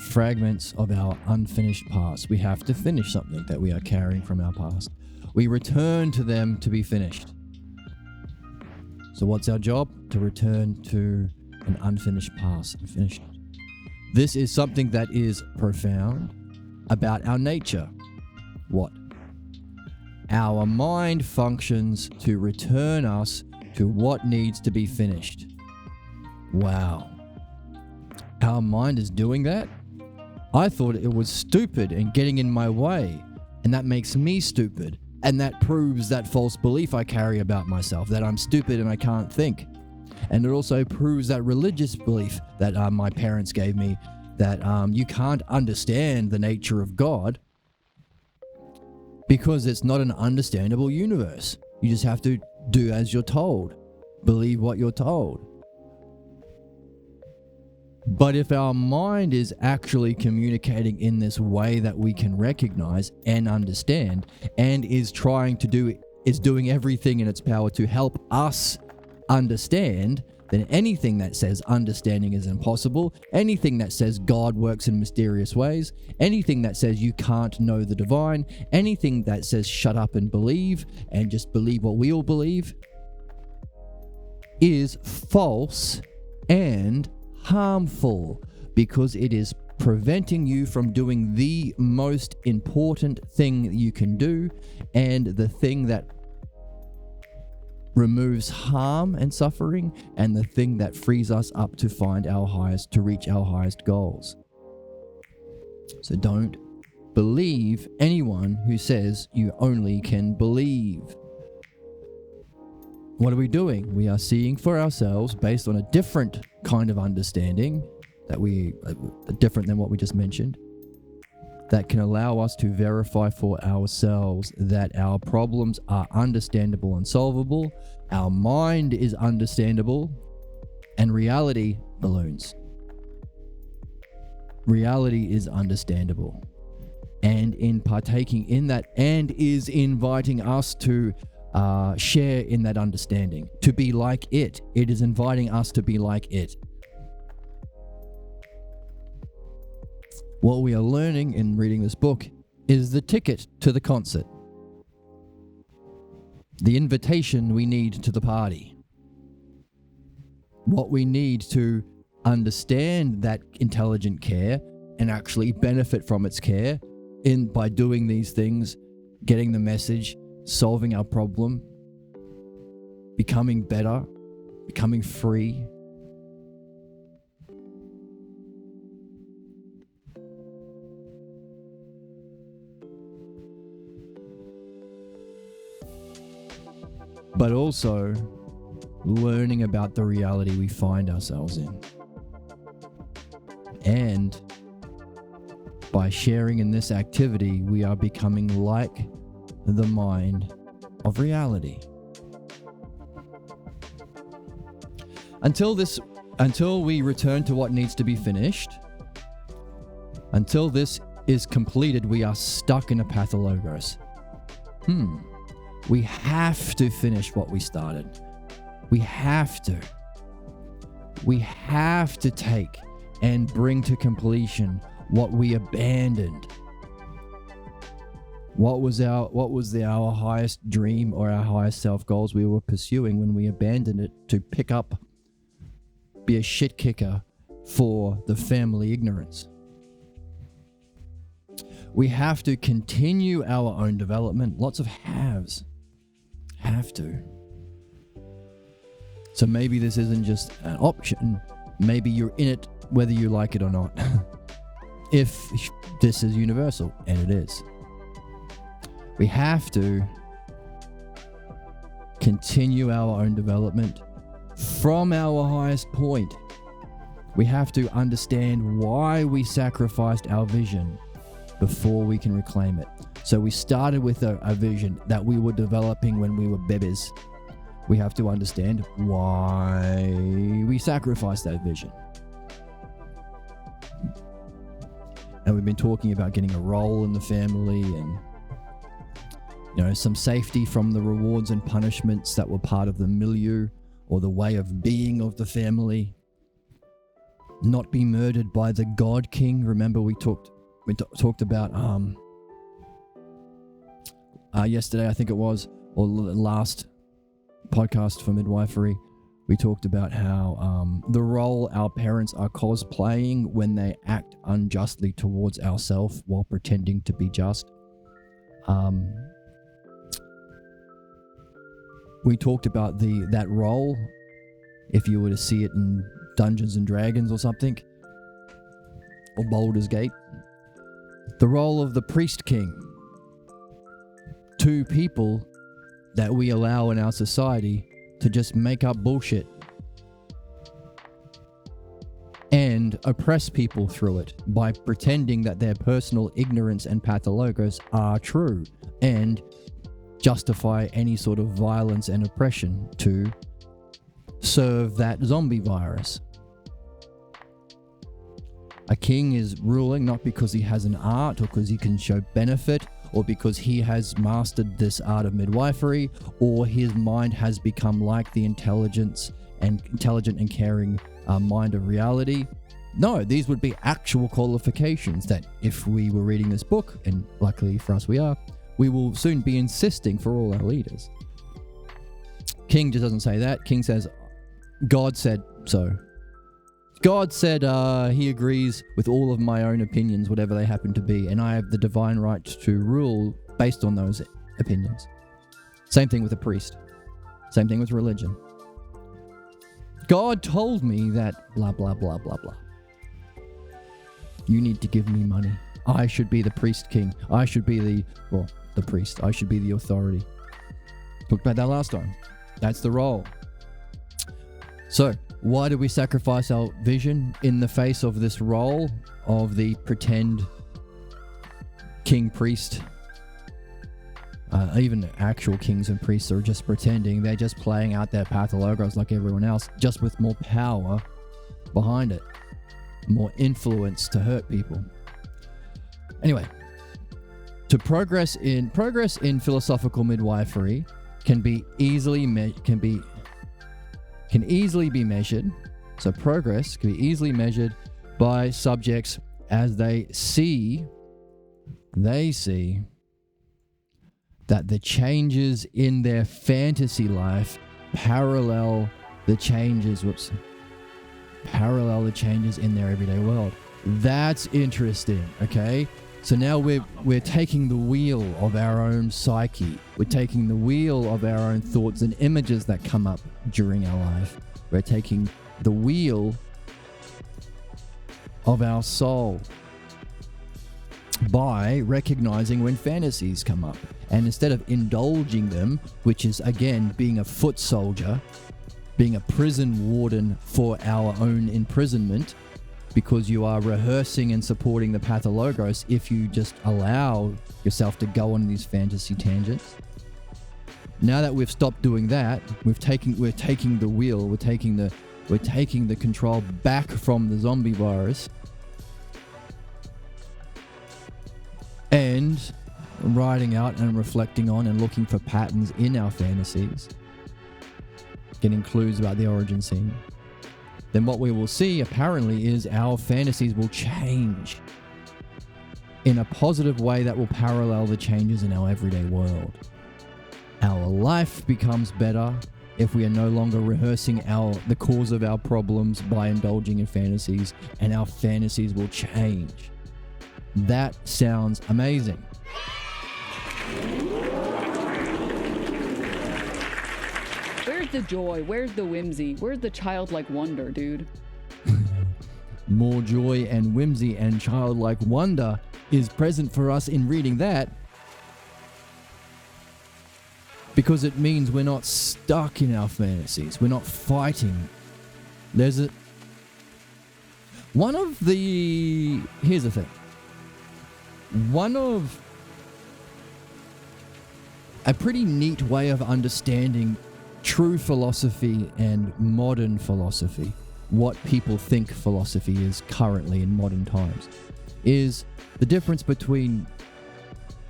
Fragments of our unfinished past. We have to finish something that we are carrying from our past. We return to them to be finished. So what's our job? To return to an unfinished past and finish it. This is something that is profound about our nature. What? Our mind functions to return us to what needs to be finished. Wow. our mind is doing that, I thought it was stupid and getting in my way, and that makes me stupid, and that proves that false belief I carry about myself, that I'm stupid and I can't think. And it also proves that religious belief that my parents gave me, that you can't understand the nature of God because it's not an understandable universe. You just have to do as you're told, believe what you're told. But if our mind is actually communicating in this way that we can recognize and understand, and is doing everything in its power to help us understand, then anything that says understanding is impossible, anything that says God works in mysterious ways, anything that says you can't know the divine, anything that says shut up and believe and just believe what we all believe, is false and harmful, because it is preventing you from doing the most important thing that you can do, and the thing that removes harm and suffering, and the thing that frees us up to reach our highest goals. So don't believe anyone who says you only can believe. What are we doing? We are seeing for ourselves based on a different kind of understanding that different than what we just mentioned, that can allow us to verify for ourselves that our problems are understandable and solvable, our mind is understandable, and reality balloons. Reality is understandable. And in partaking in that, and is inviting us to share in that understanding, to be like it. It is inviting us to be like it. What we are learning in reading this book is the ticket to the concert, the invitation we need to the party, what we need to understand that intelligent care and actually benefit from its care by doing these things, getting the message, solving our problem, becoming better, becoming free. But also learning about the reality we find ourselves in. And by sharing in this activity, we are becoming like the mind of reality. Until we return to what needs to be finished, until this is completed, we are stuck in a pathologos. We have to finish what we started. We have to. We have to take and bring to completion what we abandoned. What was our highest dream or our highest self goals we were pursuing when we abandoned it to be a shit kicker for the family ignorance? We have to continue our own development. Lots of haves. Have to. So maybe this isn't just an option. Maybe you're in it whether you like it or not. If this is universal, and it is. We have to continue our own development from our highest point. We have to understand why we sacrificed our vision before we can reclaim it. So we started with a vision that we were developing when we were babies. We have to understand why we sacrificed that vision. And we've been talking about getting a role in the family and, some safety from the rewards and punishments that were part of the milieu or the way of being of the family. Not be murdered by the God King. Remember we talked about yesterday, I think it was, or the last podcast for midwifery, we talked about how the role our parents are cosplaying when they act unjustly towards ourselves while pretending to be just. We talked about that role, if you were to see it in Dungeons and Dragons or something, or Baldur's Gate. The role of the priest king. Two people that we allow in our society to just make up bullshit and oppress people through it by pretending that their personal ignorance and pathologos are true and justify any sort of violence and oppression to serve that zombie virus. A king is ruling not because he has an art or because he can show benefit or because he has mastered this art of midwifery or his mind has become like the intelligent and caring mind of reality. No, these would be actual qualifications that if we were reading this book, and luckily for us we are, we will soon be insisting for all our leaders. King just doesn't say that. King says, God said so. God said he agrees with all of my own opinions, whatever they happen to be, and I have the divine right to rule based on those opinions. Same thing with a priest. Same thing with religion. God told me that blah, blah, blah, blah, blah. You need to give me money. I should be the priest king. I should be the priest. I should be the authority. Talked about that last time. That's the role. So, why do we sacrifice our vision in the face of this role of the pretend king priest? Even actual kings and priests are just pretending. They're just playing out their pathologos like everyone else, just with more power behind it, more influence to hurt people. Anyway, to progress in philosophical midwifery can easily be measured. So progress can be easily measured by subjects as they see that the changes in their fantasy life parallel the changes in their everyday world. That's interesting, okay? So now we're taking the wheel of our own psyche. We're taking the wheel of our own thoughts and images that come up during our life. We're taking the wheel of our soul by recognizing when fantasies come up. And instead of indulging them, which is again being a foot soldier, being a prison warden for our own imprisonment, because you are rehearsing and supporting the pathologos if you just allow yourself to go on these fantasy tangents. Now that we've stopped doing that, we're taking the wheel, we're taking the control back from the zombie virus, and writing out and reflecting on and looking for patterns in our fantasies, getting clues about the origin scene. Then what we will see apparently is our fantasies will change in a positive way that will parallel the changes in our everyday world. Our life becomes better if we are no longer rehearsing the cause of our problems by indulging in fantasies, and our fantasies will change. That sounds amazing. Where's the joy? Where's the whimsy? Where's the childlike wonder, dude? More joy and whimsy and childlike wonder is present for us in reading that, because it means we're not stuck in our fantasies. We're not fighting. Here's the thing. A pretty neat way of understanding true philosophy and modern philosophy, what people think philosophy is currently in modern times, is the difference between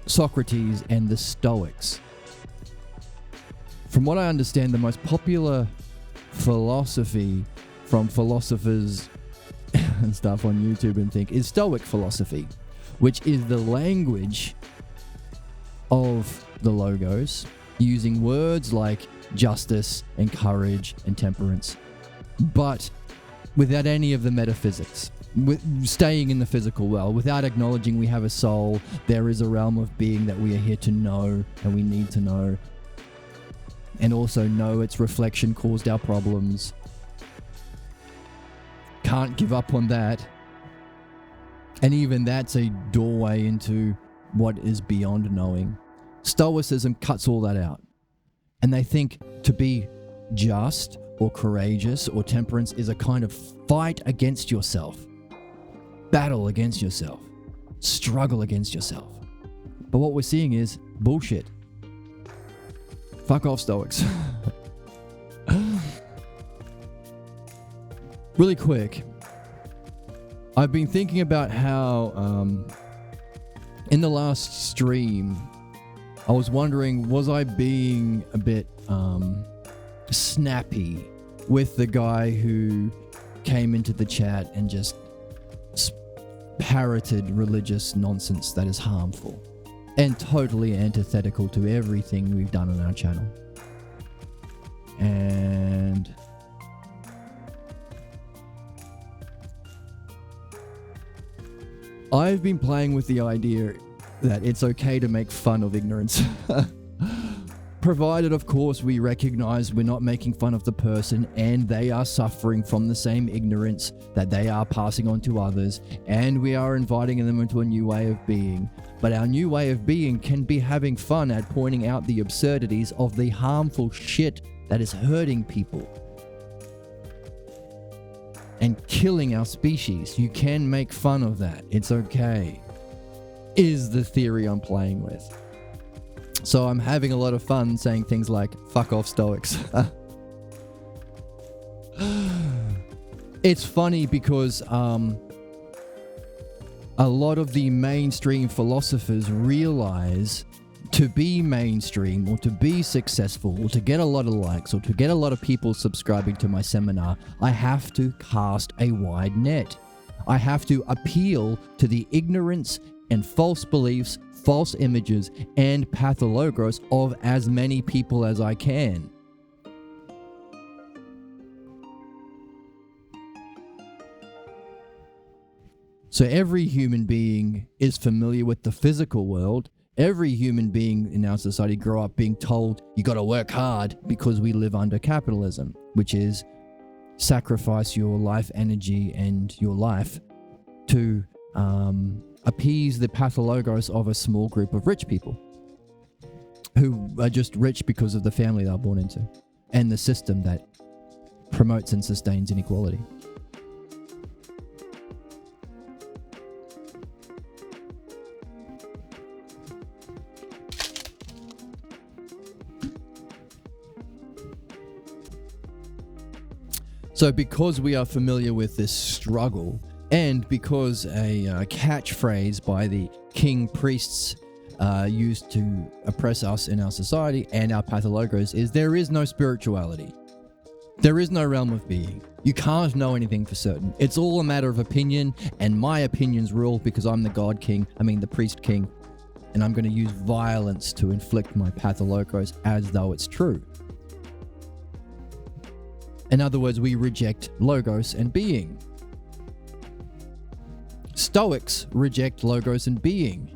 Socrates and the Stoics. From what I understand, the most popular philosophy from philosophers and stuff on YouTube and think is Stoic philosophy, which is the language of the logos, using words like justice and courage and temperance, but without any of the metaphysics, staying in the physical world, without acknowledging we have a soul, there is a realm of being that we are here to know and we need to know, and also know its reflection caused our problems. Can't give up on that. And even that's a doorway into what is beyond knowing. Stoicism cuts all that out. And they think to be just or courageous or temperance is a kind of fight against yourself, battle against yourself, struggle against yourself. But what we're seeing is bullshit. Fuck off, Stoics. Really quick, I've been thinking about how in the last stream, I was wondering, was I being a bit snappy with the guy who came into the chat and just parroted religious nonsense that is harmful and totally antithetical to everything we've done on our channel? And I've been playing with the idea that it's okay to make fun of ignorance. Provided, of course, we recognize we're not making fun of the person and they are suffering from the same ignorance that they are passing on to others, and we are inviting them into a new way of being. But our new way of being can be having fun at pointing out the absurdities of the harmful shit that is hurting people and killing our species. You can make fun of that. It's okay, is the theory I'm playing with. So I'm having a lot of fun saying things like, fuck off, Stoics. It's funny because a lot of the mainstream philosophers realize to be mainstream or to be successful or to get a lot of likes or to get a lot of people subscribing to my seminar, I have to cast a wide net. I have to appeal to the ignorance and false beliefs, false images, and pathologos of as many people as I can. So every human being is familiar with the physical world. Every human being in our society grew up being told you got to work hard because we live under capitalism, which is sacrifice your life energy and your life to appease the pathologos of a small group of rich people who are just rich because of the family they're born into and the system that promotes and sustains inequality. So because we are familiar with this struggle, and because a catchphrase by the king priests used to oppress us in our society and our pathologos is there is no spirituality. There is no realm of being. You can't know anything for certain. It's all a matter of opinion, and my opinions rule because I'm the god king, the priest king, and I'm going to use violence to inflict my pathologos as though it's true. In other words, we reject logos and being. Stoics reject logos and being.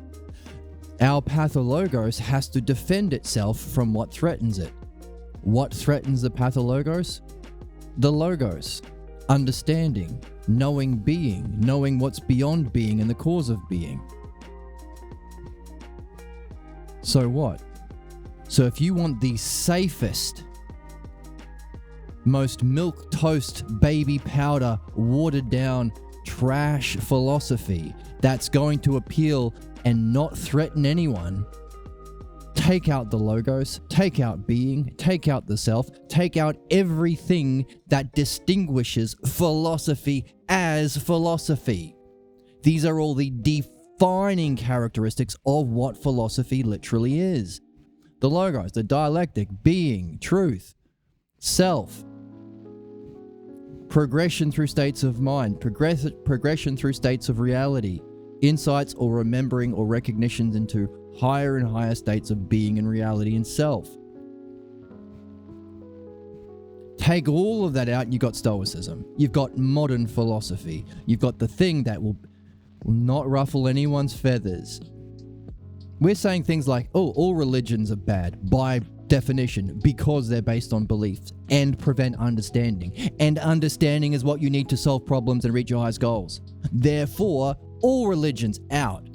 Our pathologos has to defend itself from what threatens it. What threatens the pathologos? The logos. Understanding, knowing being, knowing what's beyond being and the cause of being. So what? So if you want the safest, most milquetoast, baby powder, watered down trash philosophy that's going to appeal and not threaten anyone, take out the logos, take out being, take out the self, take out everything that distinguishes philosophy as philosophy. These are all the defining characteristics of what philosophy literally is. The logos, the dialectic, being, truth, self, progression through states of mind, progression through states of reality, insights or remembering or recognitions into higher and higher states of being and reality and self. Take all of that out and you've got Stoicism. You've got modern philosophy. You've got the thing that will not ruffle anyone's feathers. We're saying things like, oh, all religions are bad by definition because they're based on beliefs and prevent understanding. And understanding is what you need to solve problems and reach your highest goals. Therefore, all religions out.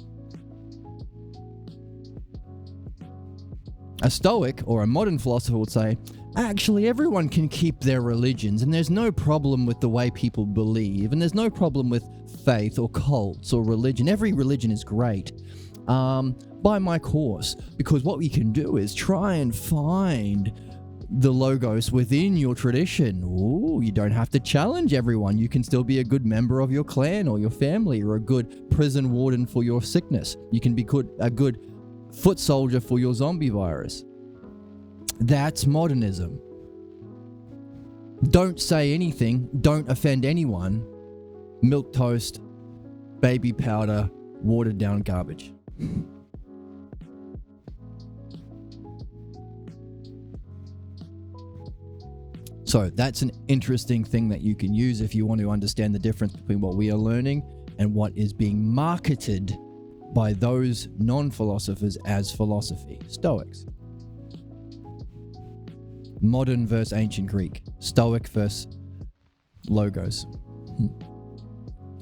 A Stoic or a modern philosopher would say, actually, everyone can keep their religions, and there's no problem with the way people believe, and there's no problem with faith or cults or religion. Every religion is great. Buy my course, because what we can do is try and find the logos within your tradition. Ooh, you don't have to challenge everyone. You can still be a good member of your clan or your family, or a good prison warden for your sickness. You can be a good foot soldier for your zombie virus. That's modernism. Don't say anything. Don't offend anyone. Milk toast, baby powder, watered down garbage. So that's an interesting thing that you can use if you want to understand the difference between what we are learning and what is being marketed by those non-philosophers as philosophy. Stoics. Modern versus ancient Greek. Stoic versus logos.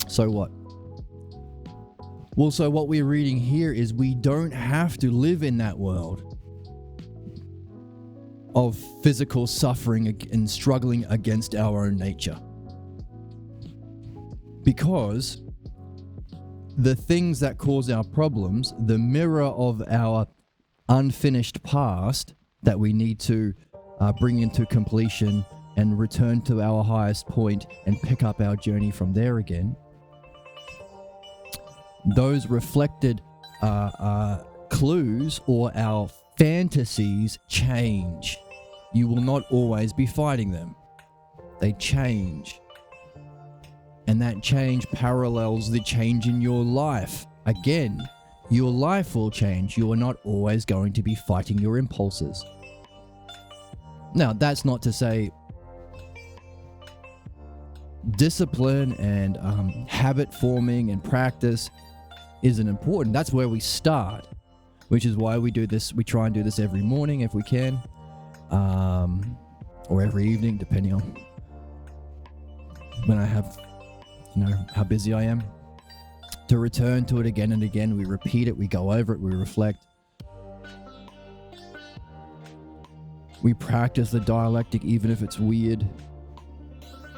So what? Well, so what we're reading here is we don't have to live in that world of physical suffering and struggling against our own nature. Because the things that cause our problems, the mirror of our unfinished past that we need to bring into completion and return to our highest point and pick up our journey from there again, those reflected clues or our fantasies change. You will not always be fighting them. They change. And that change parallels the change in your life. Again, your life will change. You are not always going to be fighting your impulses. Now, that's not to say discipline and habit forming and practice isn't important. That's where we start, which is why we do this. We try and do this every morning if we can, or every evening, depending on when I have, how busy I am. To return to it again and again, we repeat it, we go over it, we reflect. We practice the dialectic even if it's weird,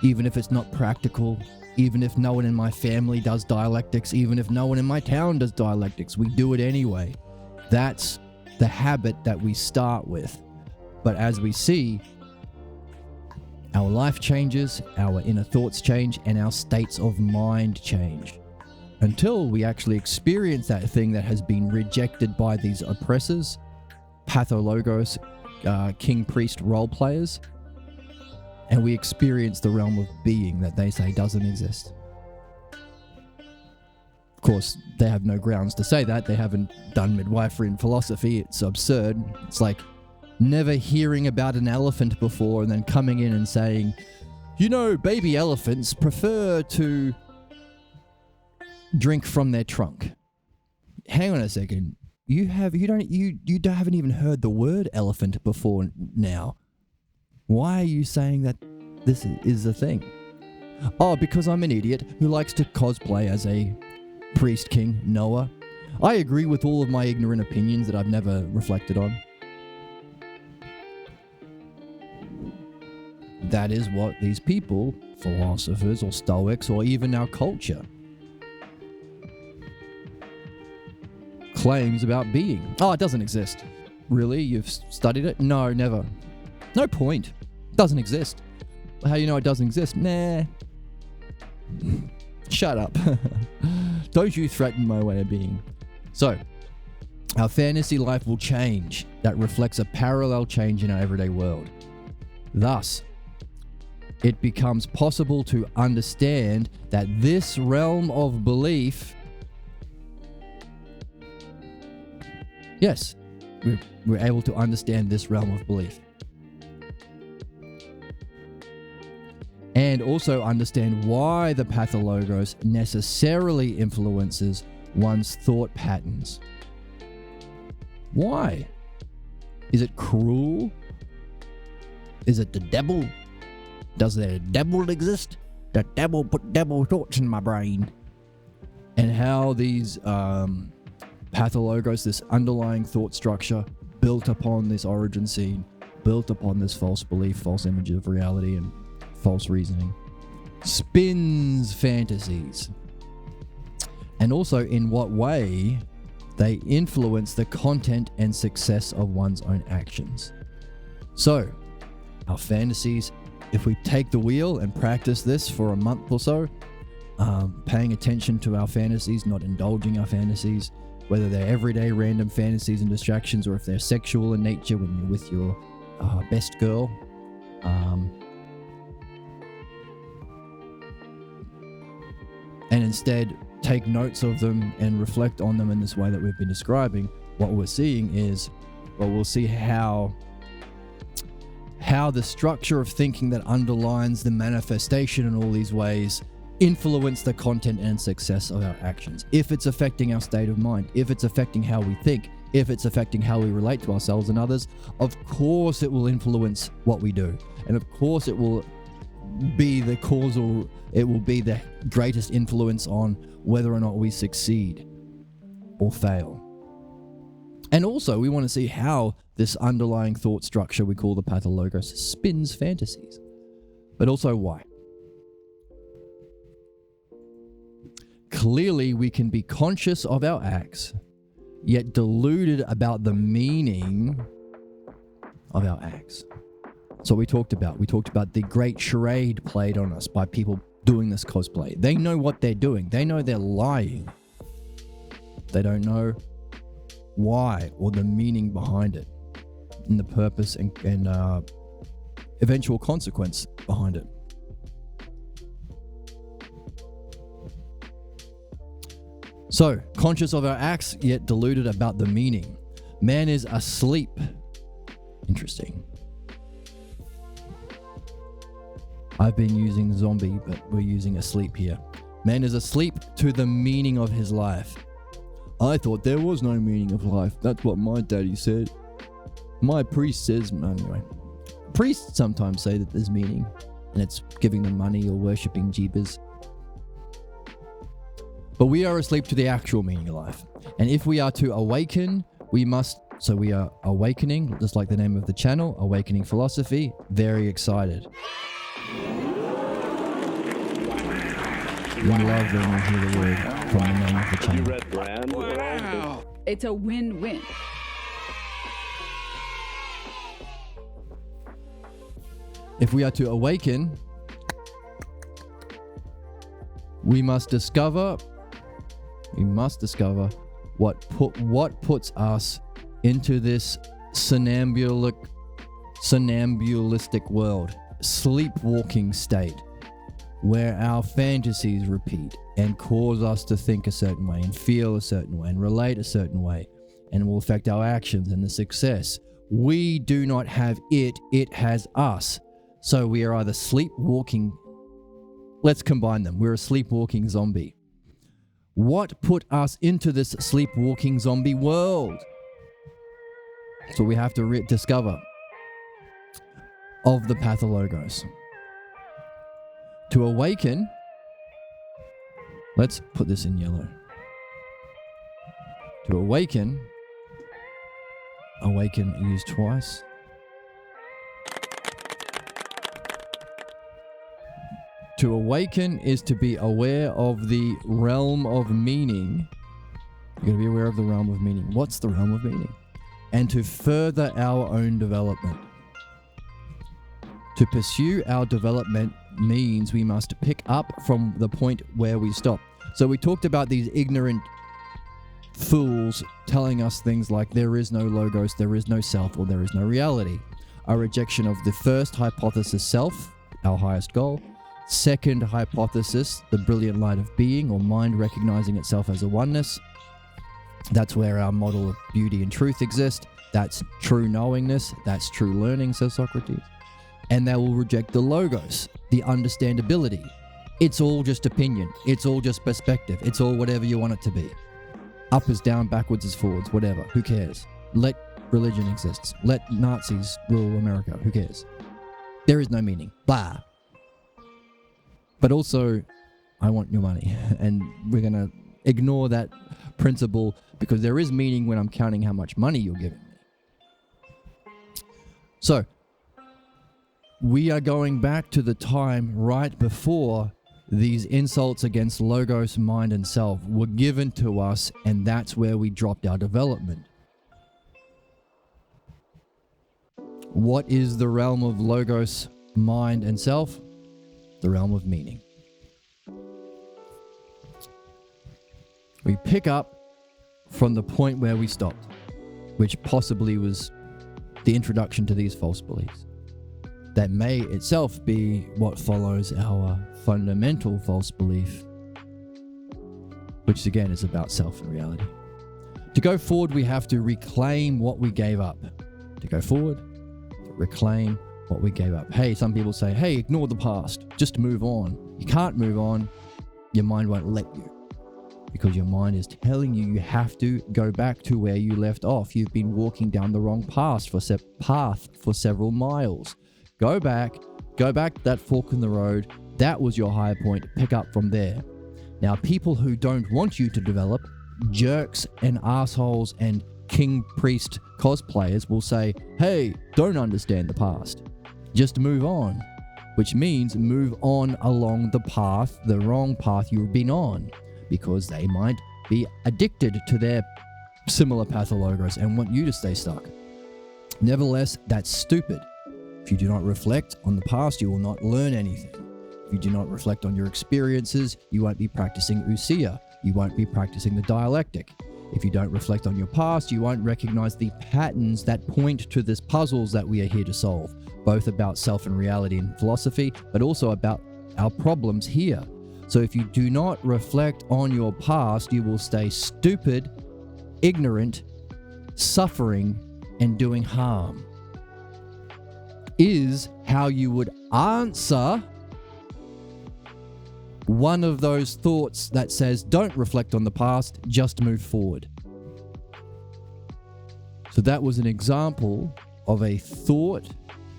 even if it's not practical, even if no one in my family does dialectics, even if no one in my town does dialectics, we do it anyway. That's the habit that we start with. But as we see, our life changes, our inner thoughts change, and our states of mind change. Until we actually experience that thing that has been rejected by these oppressors, pathologos, king priest role players, and we experience the realm of being that they say doesn't exist. Of course, they have no grounds to say that. They haven't done midwifery in philosophy. It's absurd. It's like never hearing about an elephant before and then coming in and saying, baby elephants prefer to drink from their trunk. Hang on a second. You haven't even heard the word elephant before now. Why are you saying that this is a thing? Oh, because I'm an idiot who likes to cosplay as a priest king Noah. I agree with all of my ignorant opinions that I've never reflected on. That is what these people, philosophers or Stoics or even our culture, claims about being. Oh, it doesn't exist. Really? You've studied it? No, never. No point. It doesn't exist. How do you know it doesn't exist? Nah. Shut up. Don't you threaten my way of being. So, our fantasy life will change. That reflects a parallel change in our everyday world. Thus, it becomes possible to understand that this realm of belief, yes, we're able to understand this realm of belief. And also understand why the pathologos necessarily influences one's thought patterns. Why? Is it cruel? Is it the devil? Does the devil exist? The devil put devil thoughts in my brain. and how these pathologos, this underlying thought structure built upon this origin scene, built upon this false belief, false image of reality, and false reasoning, spins fantasies. And also in what way they influence the content and success of one's own actions. So, our fantasies, if we take the wheel and practice this for a month or so, paying attention to our fantasies, not indulging our fantasies, whether they're everyday random fantasies and distractions, or if they're sexual in nature when you're with your best girl. And instead take notes of them and reflect on them in this way that we've been describing. What we're seeing is, well, we'll see how the structure of thinking that underlines the manifestation in all these ways influence the content and success of our actions. If it's affecting our state of mind, if it's affecting how we think, if it's affecting how we relate to ourselves and others, of course it will influence what we do. And of course it will be the causal, it will be the greatest influence on whether or not we succeed or fail. And also we want to see how this underlying thought structure we call the pathologos spins fantasies, but also why. Clearly, we can be conscious of our acts, yet deluded about the meaning of our acts. So we talked about the great charade played on us by people doing this cosplay. They know what they're doing. They know they're lying. They don't know why or the meaning behind it, and the purpose and eventual consequence behind it. So, conscious of our acts, yet deluded about the meaning. Man is asleep. Interesting. I've been using zombie, but we're using asleep here. Man is asleep to the meaning of his life. I thought there was no meaning of life. That's what my daddy said. My priest says, anyway. Priests sometimes say that there's meaning, and it's giving them money or worshipping Jeebus. But we are asleep to the actual meaning of life. And if we are to awaken, we must, so we are awakening, just like the name of the channel, Awakening Philosophy. Very excited. We love when we hear the word from the name of the channel. Wow. It's a win-win. If we are to awaken, we must discover what puts us into this somnambulistic world, sleepwalking state, where our fantasies repeat and cause us to think a certain way and feel a certain way and relate a certain way, and will affect our actions and the success. We do not have it has us. So we are either sleepwalking. Let's combine them. We're a sleepwalking zombie. What put us into this sleepwalking zombie world? So we have to discover of the pathologos. To awaken, let's put this in yellow. To awaken used twice. To awaken is to be aware of the realm of meaning. You're going to be aware of the realm of meaning. What's the realm of meaning? And to further our own development. To pursue our development means we must pick up from the point where we stop. So we talked about these ignorant fools telling us things like there is no logos, there is no self, or there is no reality. A rejection of the first hypothesis, self, our highest goal. Second hypothesis, the brilliant light of being or mind recognizing itself as a oneness. That's where our model of beauty and truth exist. That's true knowingness. That's true learning, says Socrates. And they will reject the logos, the understandability. It's all just opinion. It's all just perspective. It's all whatever you want it to be. Up is down, backwards is forwards, whatever. Who cares? Let religion exist. Let Nazis rule America. Who cares? There is no meaning. Blah. But also, I want your money, and we're going to ignore that principle, because there is meaning when I'm counting how much money you're giving me. So, we are going back to the time right before these insults against logos, mind, and self were given to us, and that's where we dropped our development. What is the realm of logos, mind, and self? The realm of meaning. We pick up from the point where we stopped, which possibly was the introduction to these false beliefs. That may itself be what follows our fundamental false belief, which again is about self and reality. To go forward, we have to reclaim what we gave up. To go forward, reclaim what we gave up. Hey, some people say, hey, ignore the past, just move on. You can't move on. Your mind won't let you, because your mind is telling you you have to go back to where you left off. You've been walking down the wrong path for several miles. Go back that fork in the road. That was your high point. Pick up from there. Now, people who don't want you to develop, jerks and assholes and king priest cosplayers will say, hey, don't understand the past. Just move on. Which means move on along the path, the wrong path you've been on, because they might be addicted to their similar pathologos and want you to stay stuck. Nevertheless, that's stupid. If you do not reflect on the past, you will not learn anything. If you do not reflect on your experiences, you won't be practicing ousia. You won't be practicing the dialectic. If you don't reflect on your past, you won't recognize the patterns that point to these puzzles that we are here to solve, both about self and reality and philosophy, but also about our problems here. So if you do not reflect on your past, you will stay stupid, ignorant, suffering, and doing harm. Is how you would answer one of those thoughts that says, don't reflect on the past, just move forward. So that was an example of a thought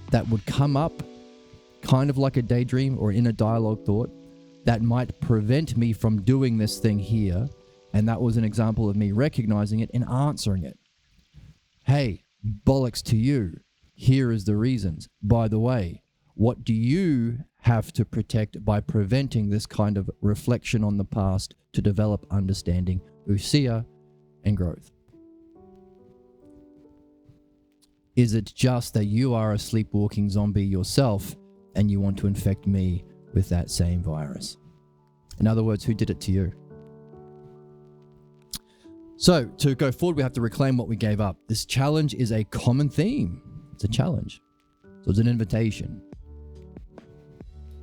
that would come up kind of like a daydream or in a dialogue thought that might prevent me from doing this thing here. And that was an example of me recognizing it and answering it. Hey, bollocks to you. Here is the reasons. By the way, what do you have to protect by preventing this kind of reflection on the past to develop understanding, ousia, and growth? Is it just that you are a sleepwalking zombie yourself and you want to infect me with that same virus? In other words, who did it to you? So, to go forward, we have to reclaim what we gave up. This challenge is a common theme. It's a challenge. So it's an invitation.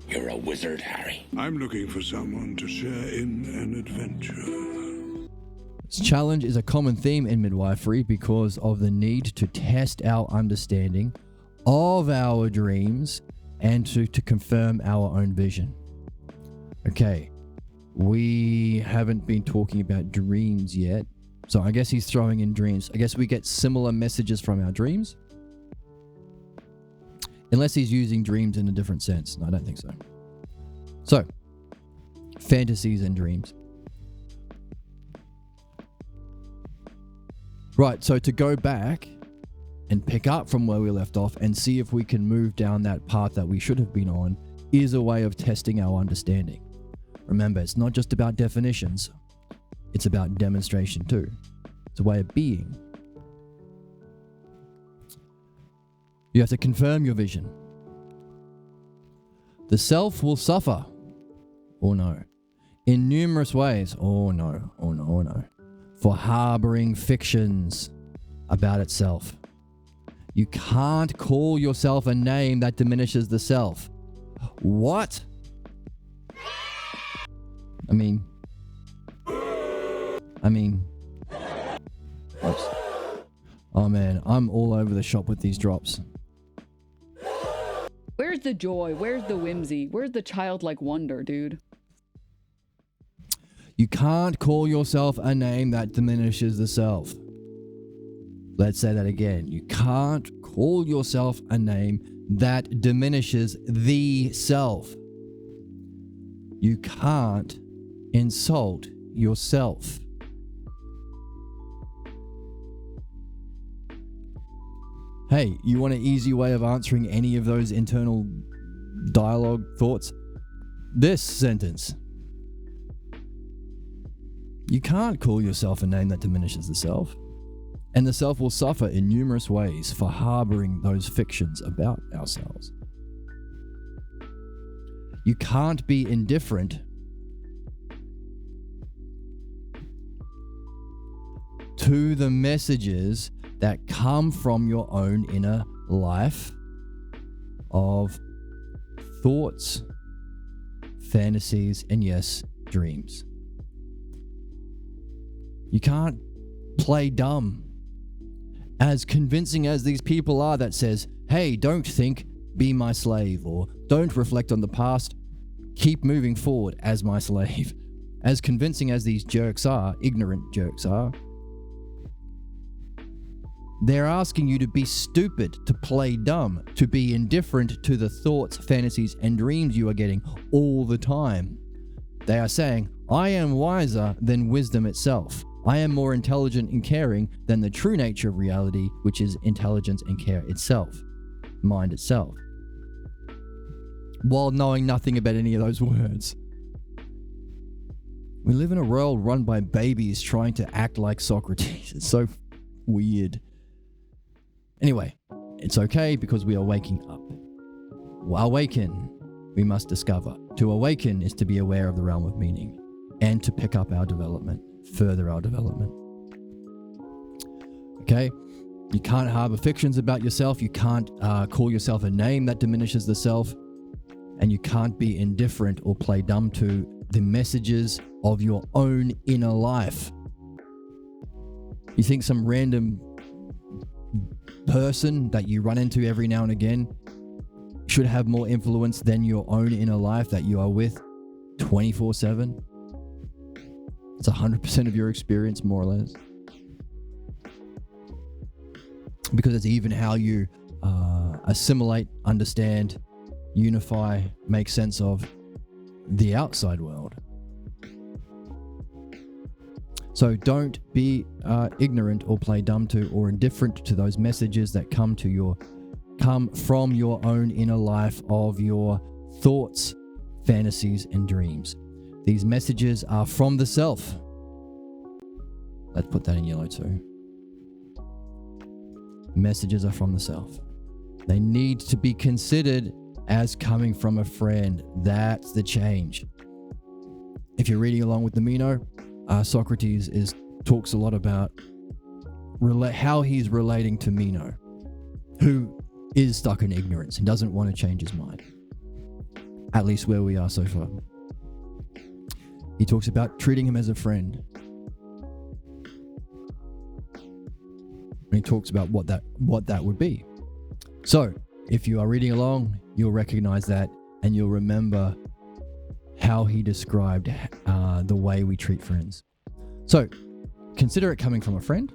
You're a wizard, Harry. I'm looking for someone to share in an adventure. This challenge is a common theme in midwifery because of the need to test our understanding of our dreams and to confirm our own vision. Okay, we haven't been talking about dreams yet, so I guess he's throwing in dreams. I guess we get similar messages from our dreams. Unless he's using dreams in a different sense. No, I don't think so. So, fantasies and dreams. Right, so to go back and pick up from where we left off and see if we can move down that path that we should have been on is a way of testing our understanding. Remember, it's not just about definitions. It's about demonstration too. It's a way of being. You have to confirm your vision. The self will suffer, or no, in numerous ways, or no, for harboring fictions about itself. You can't call yourself a name that diminishes the self. What? I mean, oops. Oh man, I'm all over the shop with these drops. Where's the joy? Where's the whimsy? Where's the childlike wonder, dude? You can't call yourself a name that diminishes the self. Let's say that again. You can't call yourself a name that diminishes the self. You can't insult yourself. Hey, you want an easy way of answering any of those internal dialogue thoughts? This sentence. You can't call yourself a name that diminishes the self. And the self will suffer in numerous ways for harboring those fictions about ourselves. You can't be indifferent to the messages that come from your own inner life of thoughts, fantasies, and yes, dreams. You can't play dumb. As convincing as these people are that says, hey, don't think, be my slave, or don't reflect on the past, keep moving forward as my slave. As convincing as these jerks are, ignorant jerks are, they're asking you to be stupid, to play dumb, to be indifferent to the thoughts, fantasies, and dreams you are getting all the time. They are saying, I am wiser than wisdom itself. I am more intelligent and caring than the true nature of reality, which is intelligence and care itself, mind itself. While knowing nothing about any of those words. We live in a world run by babies trying to act like Socrates. It's so weird. Anyway, it's okay because we are waking up. Awaken, we must discover. To awaken is to be aware of the realm of meaning and to pick up our development, further our development. Okay? You can't harbor fictions about yourself. You can't call yourself a name that diminishes the self. And you can't be indifferent or play dumb to the messages of your own inner life. You think some random person that you run into every now and again should have more influence than your own inner life that you are with 24/7? It's 100% of your experience, more or less. Because it's even how you assimilate, understand, unify, make sense of the outside world. So don't be ignorant or play dumb to or indifferent to those messages that come from your own inner life of your thoughts, fantasies, and dreams. These messages are from the self. Let's put that in yellow too. Messages are from the self. They need to be considered as coming from a friend. That's the change. If you're reading along with the Meno, Socrates talks a lot about how he's relating to Meno, who is stuck in ignorance and doesn't want to change his mind. At least where we are so far. He talks about treating him as a friend. And he talks about what that would be. So, if you are reading along, you'll recognize that and you'll remember how he described the way we treat friends. So, consider it coming from a friend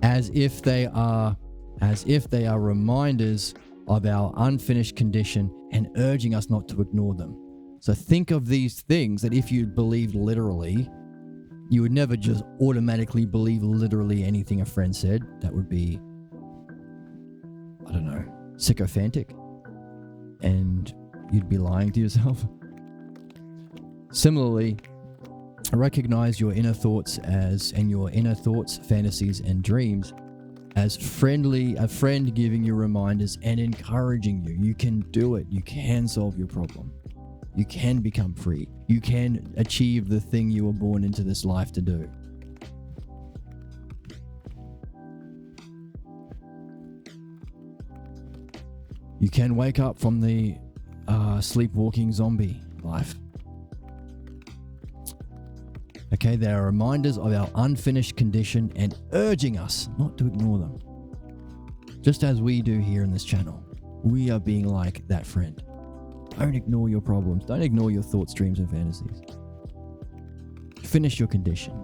as if they are reminders of our unfinished condition and urging us not to ignore them. So think of these things that if you believed literally, you would never just automatically believe literally anything a friend said. That would be, I don't know, sycophantic. And you'd be lying to yourself. Similarly, recognize your inner thoughts fantasies, and dreams as a friend giving you reminders and encouraging you. You can do it. You can solve your problem. You can become free. You can achieve the thing you were born into this life to do. You can wake up from the sleepwalking zombie life. Okay, they are reminders of our unfinished condition and urging us not to ignore them. Just as we do here in this channel, we are being like that friend. Don't ignore your problems. Don't ignore your thoughts, dreams, and fantasies. Finish your condition.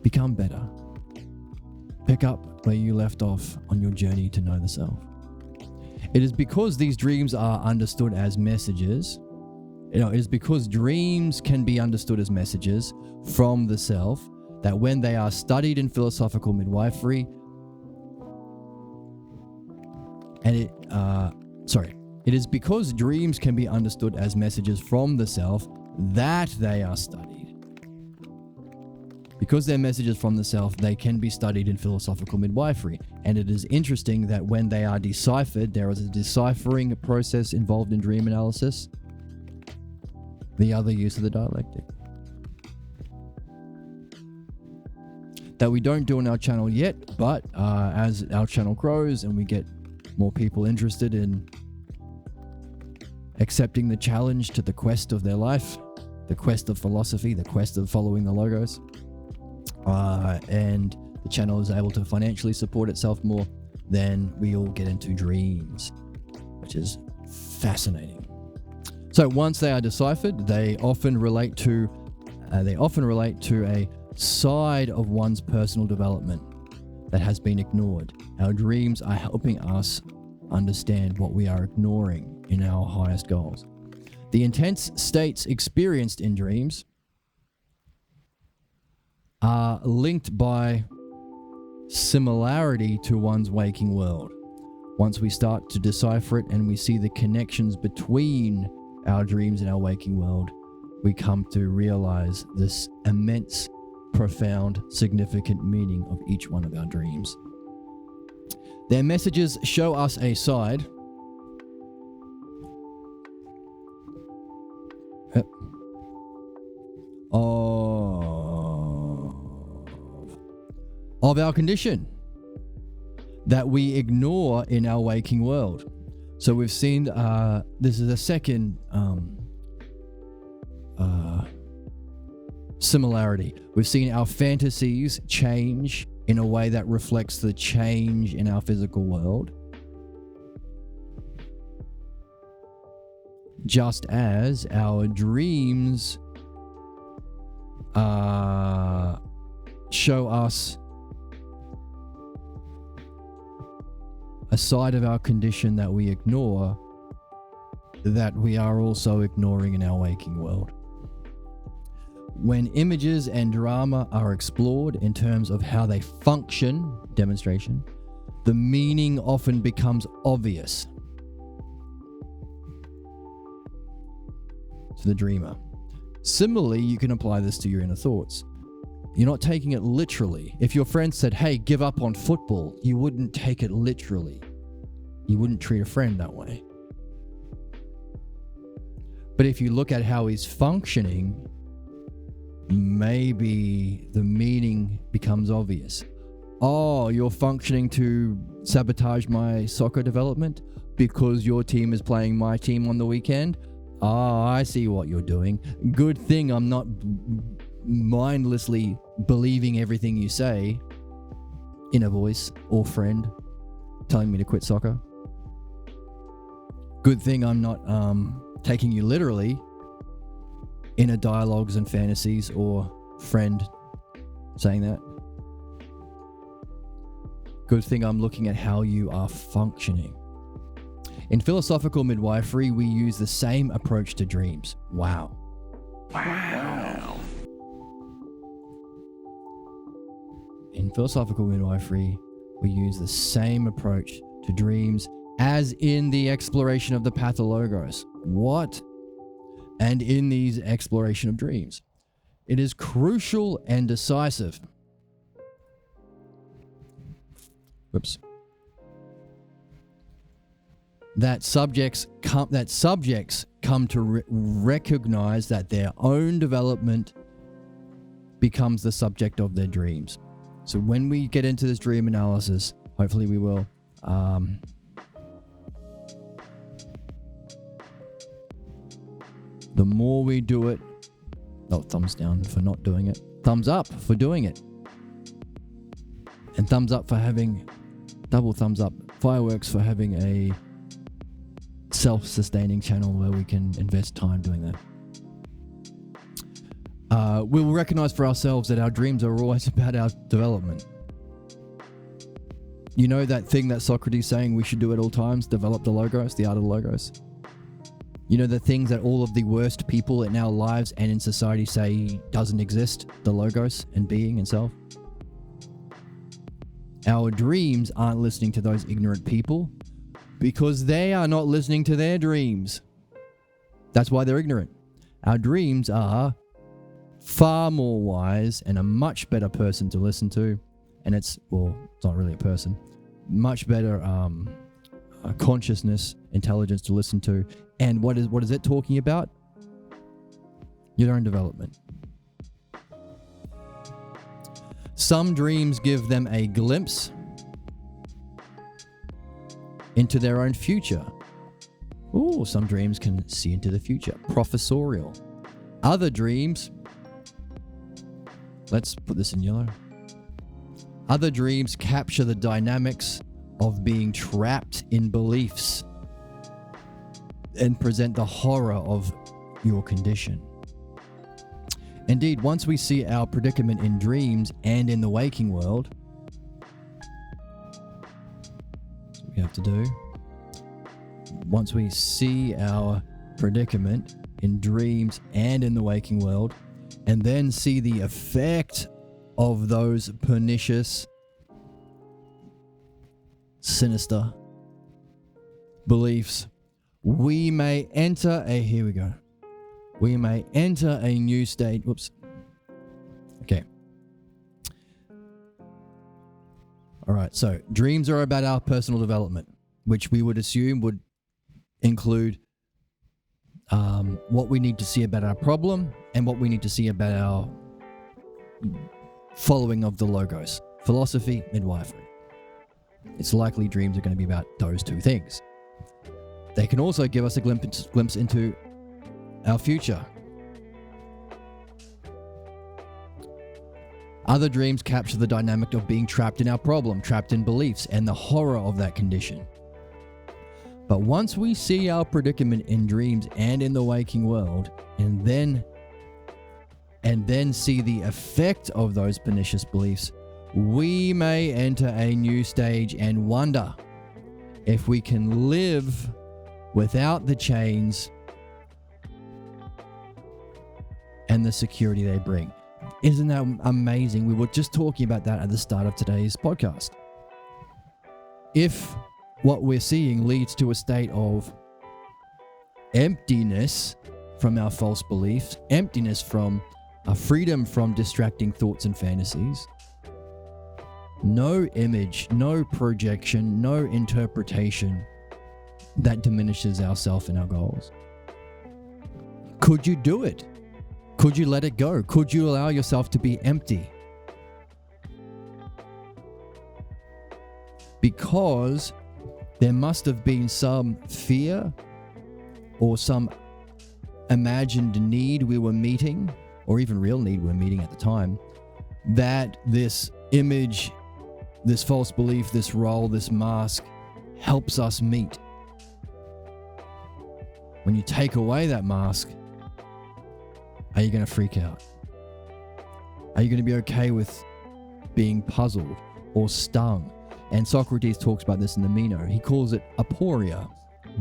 Become better. Pick up where you left off on your journey to know the self. It is because these dreams are understood as messages. It is because dreams can be understood as messages from the self that when they are studied in philosophical midwifery, it is because dreams can be understood as messages from the self that they are studied. Because they're messages from the self, they can be studied in philosophical midwifery. And it is interesting that when they are deciphered, there is a deciphering process involved in dream analysis. The other use of the dialectic. That we don't do on our channel yet, but as our channel grows and we get more people interested in accepting the challenge to the quest of their life, the quest of philosophy, the quest of following the logos, and the channel is able to financially support itself more, then we all get into dreams, which is fascinating. So once they are deciphered, they often relate to a side of one's personal development that has been ignored. Our dreams are helping us understand what we are ignoring in our highest goals. The intense states experienced in dreams are linked by similarity to one's waking world. Once we start to decipher it and we see the connections between our dreams and our waking world, we come to realize this immense, profound, significant meaning of each one of our dreams. Their messages show us a side of our condition that we ignore in our waking world. So we've seen this is a second similarity. We've seen our fantasies change in a way that reflects the change in our physical world. Just as our dreams show us a side of our condition that we ignore, that we are also ignoring in our waking world. When images and drama are explored in terms of how they function, demonstration, the meaning often becomes obvious to the dreamer. Similarly, you can apply this to your inner thoughts. You're not taking it literally. If your friend said, hey, give up on football, you wouldn't take it literally. You wouldn't treat a friend that way. But if you look at how he's functioning, maybe the meaning becomes obvious. Oh, you're functioning to sabotage my soccer development because your team is playing my team on the weekend? Oh, I see what you're doing. Good thing I'm not mindlessly believing everything you say, inner voice or friend telling me to quit soccer. Good thing I'm not taking you literally, inner dialogues and fantasies or friend saying that. Good thing I'm looking at how you are functioning. In philosophical midwifery, we use the same approach to dreams. Wow. In philosophical midwifery, we use the same approach to dreams as in the exploration of the pathologos. What? And in these exploration of dreams. It is crucial and decisive. That subjects come to recognize that their own development becomes the subject of their dreams. So when we get into this dream analysis, hopefully we will, the more we do it, thumbs down for not doing it, thumbs up for doing it, and thumbs up for having, double thumbs up, fireworks for having a self-sustaining channel where we can invest time doing that. We will recognize for ourselves that our dreams are always about our development. You know that thing that Socrates saying we should do at all times, develop the logos, the art of the logos? You know, the things that all of the worst people in our lives and in society say doesn't exist, the logos and being and self. Our dreams aren't listening to those ignorant people because they are not listening to their dreams. That's why they're ignorant. Our dreams are far more wise and a much better person to listen to. And it's not really a person. Much better consciousness, intelligence to listen to. And what is it talking about? Your own development. Some dreams give them a glimpse into their own future. Ooh, some dreams can see into the future. Professorial. Other dreams, let's put this in yellow. Other dreams capture the dynamics of being trapped in beliefs and present the horror of your condition. Indeed, once we see our predicament in dreams and in the waking world, that's what we have to do. Once we see our predicament in dreams and in the waking world, and then see the effect of those pernicious, sinister beliefs, we may enter a new state. Whoops. Okay. All right. So dreams are about our personal development, which we would assume would include what we need to see about our problem and what we need to see about our following of the logos, philosophy, midwifery. It's likely dreams are going to be about those two things. They can also give us a glimpse into our future. Other dreams capture the dynamic of being trapped in our problem, trapped in beliefs, and the horror of that condition. But once we see our predicament in dreams and in the waking world, and then see the effect of those pernicious beliefs, we may enter a new stage and wonder if we can live without the chains and the security they bring. Isn't that amazing? We were just talking about that at the start of today's podcast. If what we're seeing leads to a state of emptiness from our false beliefs, emptiness from a freedom from distracting thoughts and fantasies, no image, no projection, no interpretation that diminishes ourself and our goals. Could you do it? Could you let it go? Could you allow yourself to be empty? Because there must have been some fear or some imagined need we were meeting, or even real need we were meeting at the time, that this image, this false belief, this role, this mask helps us meet. When you take away that mask, are you going to freak out? Are you going to be okay with being puzzled or stung? And Socrates talks about this in the Meno. He calls it aporia,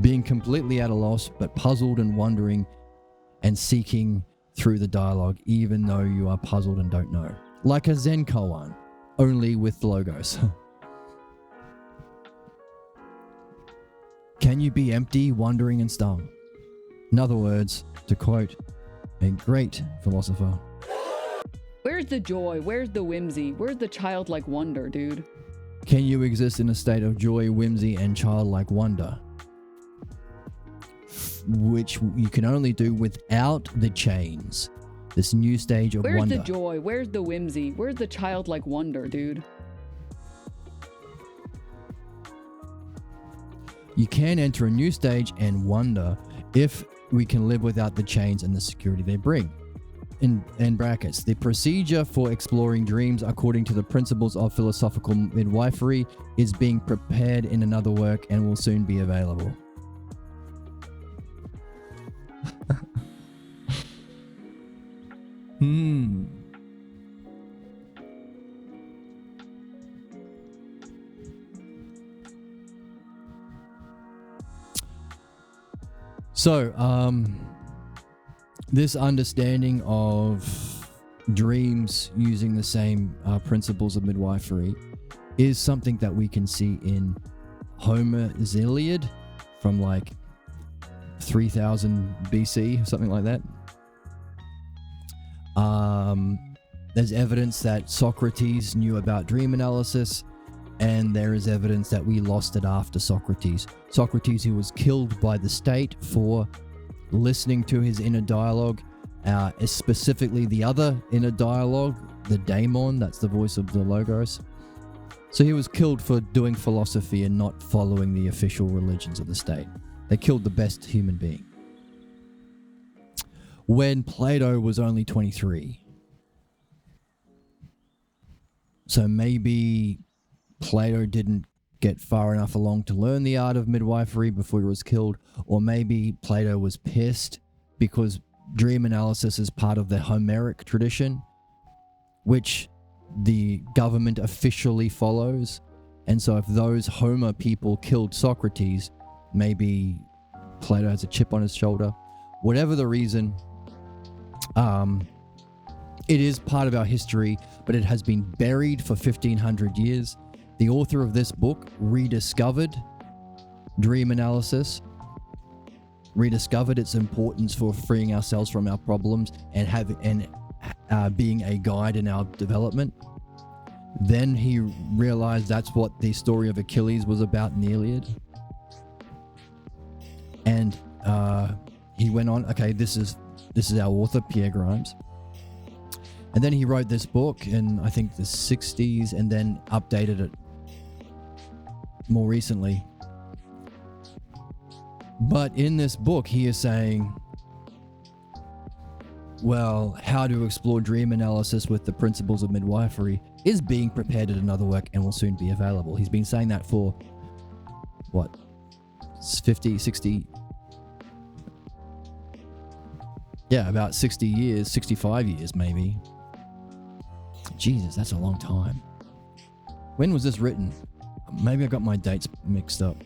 being completely at a loss, but puzzled and wondering and seeking through the dialogue, even though you are puzzled and don't know. Like a Zen koan, only with the logos. Can you be empty, wondering, and stung? In other words, to quote a great philosopher, Where's the joy? Where's the whimsy? Where's the childlike wonder, dude? can you exist in a state of joy, whimsy, and childlike wonder? Which you can only do without the chains. This new stage of Where's wonder. the joy? Where's the whimsy? Where's the childlike wonder, dude? You can enter a new stage and wonder if we can live without the chains and the security they bring. In brackets, the procedure for exploring dreams according to the principles of philosophical midwifery is being prepared in another work and will soon be available. So, this understanding of dreams using the same principles of midwifery is something that we can see in Homer's Iliad from like 3000 BC, something like that. There's evidence that Socrates knew about dream analysis, and there is evidence that we lost it after Socrates. Socrates, who was killed by the state for listening to his inner dialogue, specifically the other inner dialogue, the daemon, that's the voice of the Logos. So he was killed for doing philosophy and not following the official religions of the state. They killed the best human being. When Plato was only 23. So maybe Plato didn't get far enough along to learn the art of midwifery before he was killed, or maybe Plato was pissed because dream analysis is part of the Homeric tradition, which the government officially follows. And so if those Homer people killed Socrates, maybe Plato has a chip on his shoulder. Whatever the reason, it is part of our history, but it has been buried for 1500 years. The author of this book rediscovered dream analysis, rediscovered its importance for freeing ourselves from our problems and being a guide in our development. Then he realized that's what the story of Achilles was about in the Iliad. And he went on, okay, this is our author, Pierre Grimes. And then he wrote this book in, I think, the 60s, and then updated it more recently. But in this book, he is saying, well, how to explore dream analysis with the principles of midwifery is being prepared at another work and will soon be available. He's been saying that for, what, 50, 60... Yeah, about 60 years, 65 years maybe. Jesus, that's a long time. When was this written? Maybe I got my dates mixed up.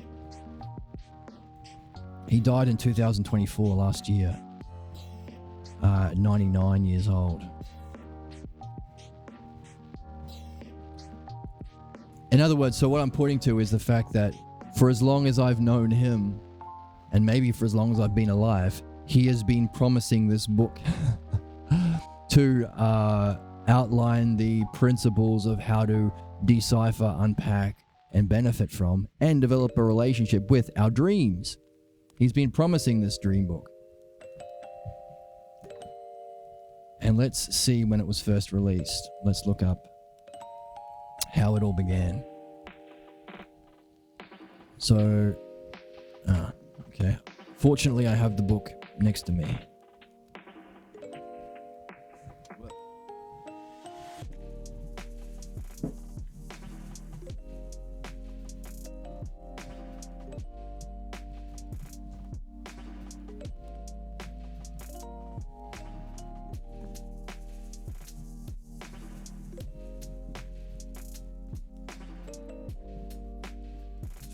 He died in 2024, last year. 99 years old. In other words, so what I'm pointing to is the fact that for as long as I've known him, and maybe for as long as I've been alive, he has been promising this book to outline the principles of how to decipher, unpack, and benefit from, and develop a relationship with our dreams. He's been promising this dream book. And let's see when it was first released. Let's look up how it all began. So, okay. Fortunately, I have the book next to me.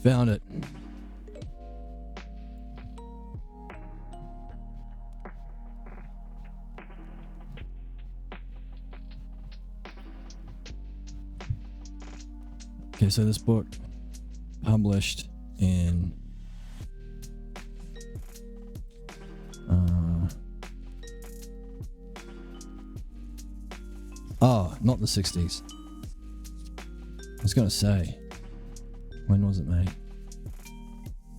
Found it. Okay, so this book published in not the 60s. I was going to say, when was it made?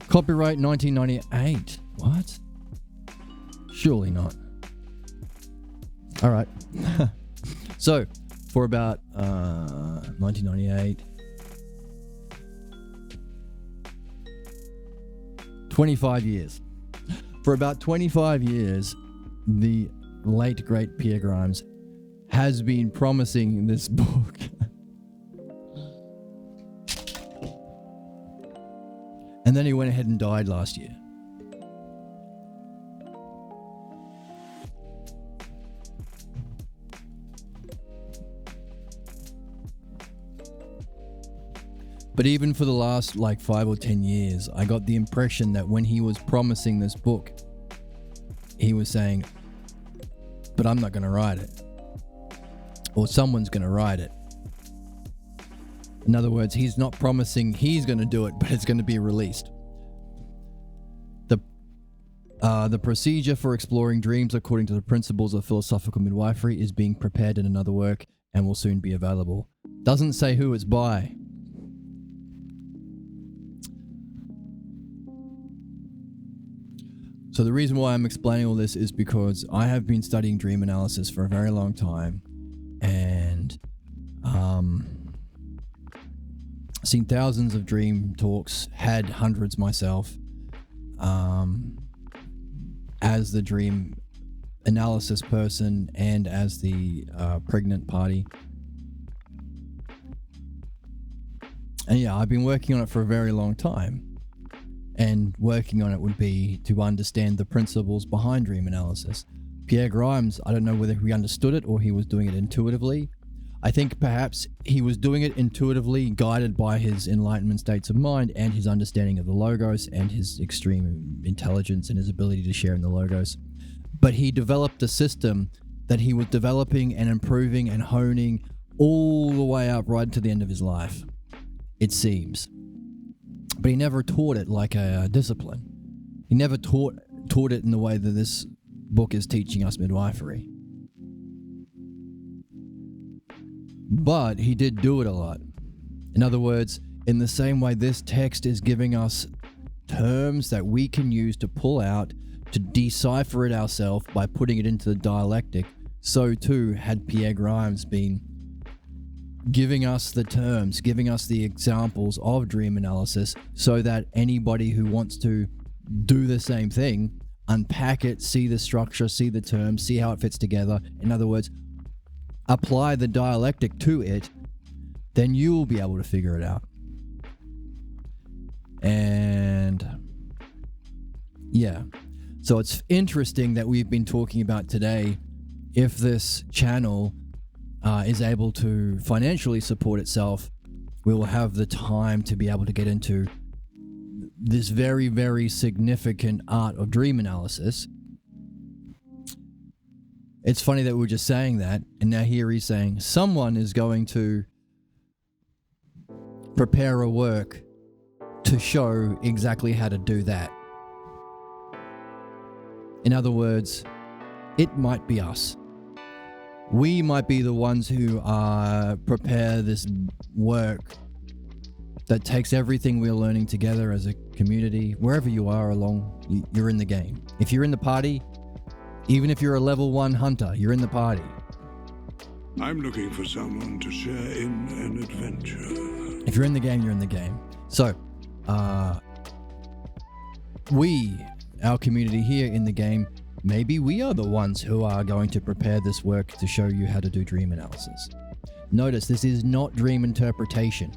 Copyright 1998. What? Surely not. All right. So, for about 1998, 25 years. For about 25 years, the late, great Pierre Grimes has been promising this book. And then he went ahead and died last year. But even for the last like 5 or 10 years, I got the impression that when he was promising this book, he was saying, but I'm not going to write it. Or someone's going to write it. In other words, he's not promising he's going to do it, but it's going to be released. The procedure for exploring dreams according to the principles of philosophical midwifery is being prepared in another work and will soon be available. Doesn't say who it's by. So the reason why I'm explaining all this is because I have been studying dream analysis for a very long time and seen thousands of dream talks, had hundreds myself, as the dream analysis person and as the pregnant party. And yeah, I've been working on it for a very long time. And working on it would be to understand the principles behind dream analysis. Pierre Grimes, I don't know whether he understood it or he was doing it intuitively. I think perhaps he was doing it intuitively, guided by his enlightenment states of mind and his understanding of the Logos and his extreme intelligence and his ability to share in the Logos. But he developed a system that he was developing and improving and honing all the way up right to the end of his life, it seems. But he never taught it like a discipline. He never taught it in the way that this book is teaching us midwifery. But he did do it a lot. In other words, in the same way this text is giving us terms that we can use to pull out, to decipher it ourselves by putting it into the dialectic, so too had Pierre Grimes been giving us the terms, giving us the examples of dream analysis so that anybody who wants to do the same thing, unpack it, see the structure, see the terms, see how it fits together. In other words, apply the dialectic to it, then you will be able to figure it out. And yeah, so it's interesting that we've been talking about today if this channel is able to financially support itself, we will have the time to be able to get into this very, very significant art of dream analysis. It's funny that we were just saying that, and now here he's saying someone is going to prepare a work to show exactly how to do that. In other words, it might be us. We might be the ones who prepare this work that takes everything we're learning together as a community. Wherever you are along, you're in the game. If you're in the party, even if you're a level 1 hunter, you're in the party. I'm looking for someone to share in an adventure. If you're in the game, you're in the game. So, our community here in the game, maybe we are the ones who are going to prepare this work to show you how to do dream analysis. Notice, this is not dream interpretation.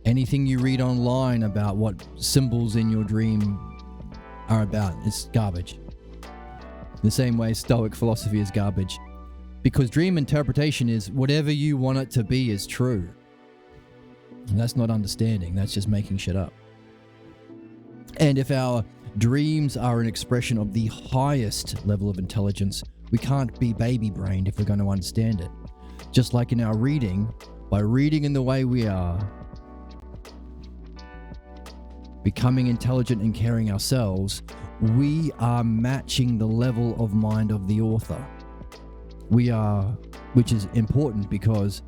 Anything you read online about what symbols in your dream are about, it's garbage. The same way Stoic philosophy is garbage. Because dream interpretation is whatever you want it to be is true. And that's not understanding, that's just making shit up. And if our dreams are an expression of the highest level of intelligence, we can't be baby-brained if we're going to understand it. Just like in our reading, by reading in the way we are, becoming intelligent and caring ourselves, we are matching the level of mind of the author. We are, which is important because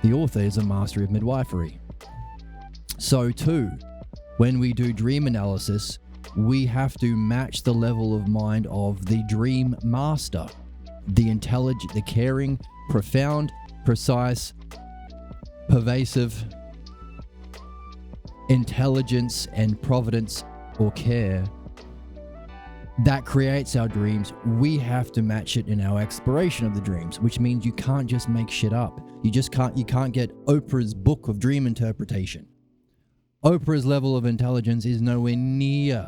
the author is a master of midwifery. So too, when we do dream analysis, we have to match the level of mind of the dream master, the intelligent, the caring, profound, precise, pervasive intelligence and providence or care that creates our dreams. We have to match it in our exploration of the dreams, which means you can't just make shit up. You can't get Oprah's book of dream interpretation. Oprah's level of intelligence is nowhere near.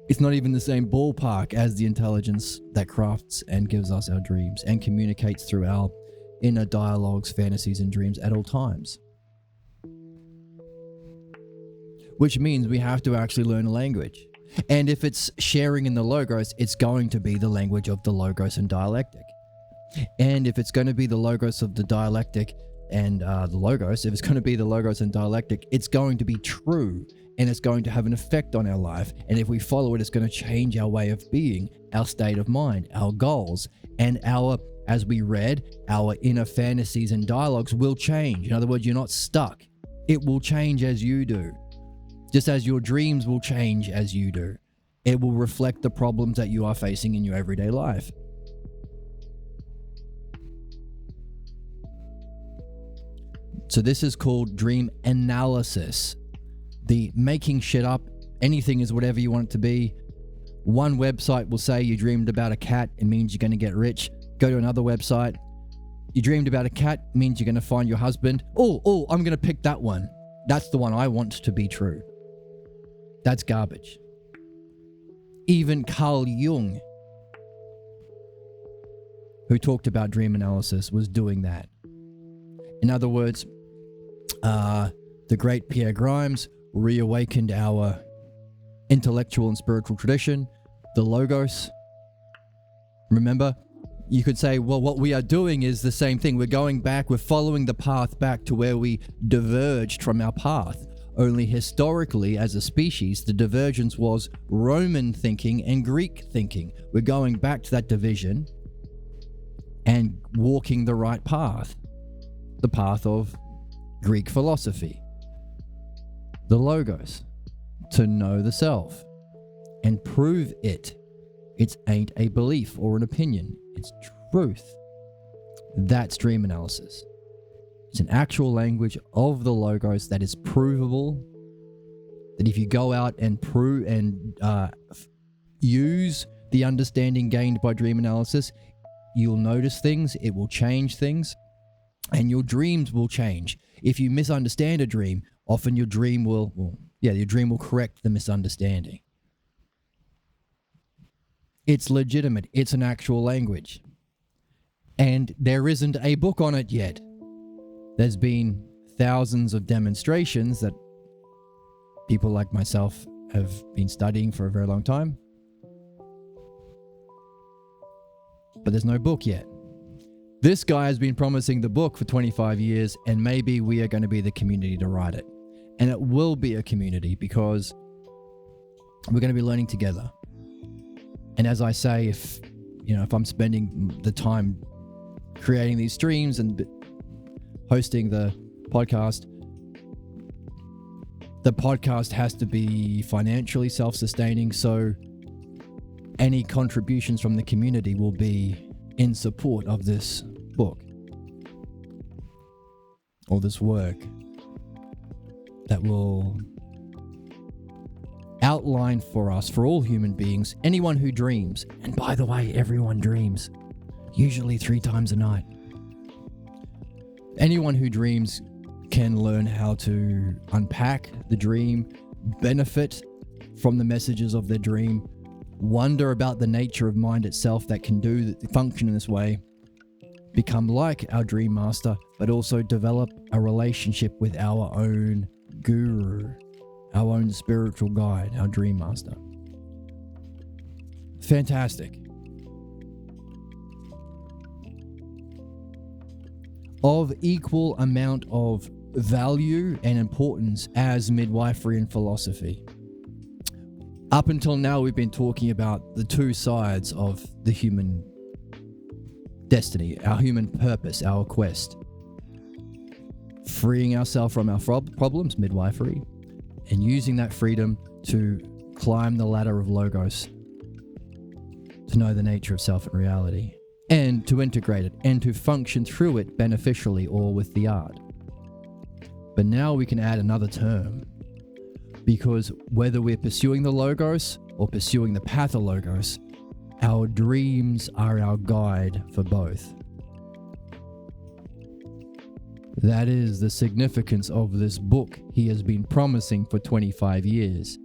It's not even the same ballpark as the intelligence that crafts and gives us our dreams and communicates through our inner dialogues, fantasies, and dreams at all times. which means we have to actually learn a language. And if it's sharing in the logos, it's going to be the language of the logos and dialectic. And if it's going to be the logos of the dialectic and the logos, if it's going to be the logos and dialectic, it's going to be true and it's going to have an effect on our life. And if we follow it, it's going to change our way of being, our state of mind, our goals, and as we read, our inner fantasies and dialogues will change. In other words, you're not stuck. It will change as you do. Just as your dreams will change as you do. It will reflect the problems that you are facing in your everyday life. So this is called dream analysis. The making shit up, anything is whatever you want it to be. One website will say you dreamed about a cat, it means you're going to get rich. Go to another website. You dreamed about a cat, means you're going to find your husband. Oh, I'm going to pick that one. That's the one I want to be true. That's garbage. Even Carl Jung, who talked about dream analysis, was doing that. In other words, the great Pierre Grimes reawakened our intellectual and spiritual tradition, the Logos. Remember, you could say, well, what we are doing is the same thing. We're going back, we're following the path back to where we diverged from our path. Only historically, as a species, the divergence was Roman thinking and Greek thinking. We're going back to that division and walking the right path. The path of Greek philosophy. The Logos. To know the self. And prove it. It ain't a belief or an opinion. It's truth. That's dream analysis. It's an actual language of the Logos that is provable. That if you go out and prove and use the understanding gained by dream analysis, you'll notice things, it will change things, and your dreams will change. If you misunderstand a dream, often your dream will correct the misunderstanding. It's legitimate. It's an actual language. And there isn't a book on it yet. There's been thousands of demonstrations that people like myself have been studying for a very long time. But there's no book yet. This guy has been promising the book for 25 years, and maybe we are going to be the community to write it. And it will be a community because we're going to be learning together. And as I say, if I'm spending the time creating these streams and hosting the podcast has to be financially self-sustaining, so any contributions from the community will be in support of this book or this work that will outline for us, for all human beings, anyone who dreams, and by the way, everyone dreams, usually 3 times a night. Anyone who dreams can learn how to unpack the dream, benefit from the messages of their dream, wonder about the nature of mind itself that can function in this way, become like our dream master, but also develop a relationship with our own guru, our own spiritual guide, our dream master. Fantastic. Of equal amount of value and importance as midwifery and philosophy. Up until now, we've been talking about the 2 sides of the human destiny, our human purpose, our quest. Freeing ourselves from our problems, midwifery, and using that freedom to climb the ladder of Logos, to know the nature of self and reality, and to integrate it, and to function through it beneficially or with the art. But now we can add another term, because whether we're pursuing the Logos or pursuing the Pathologos, our dreams are our guide for both. That is the significance of this book he has been promising for 25 years,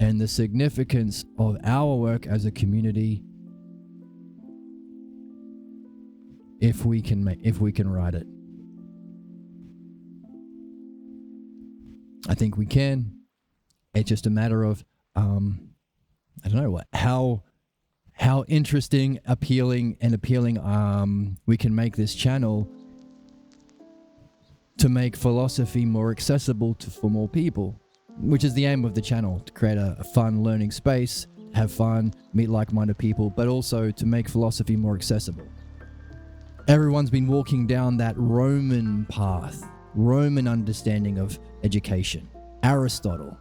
and the significance of our work as a community if we can write it. I think we can. It's just a matter of, I don't know how interesting, appealing we can make this channel to make philosophy more accessible for more people, which is the aim of the channel, to create a fun learning space, have fun, meet like-minded people, but also to make philosophy more accessible. Everyone's been walking down that Roman path, Roman understanding of education, Aristotle,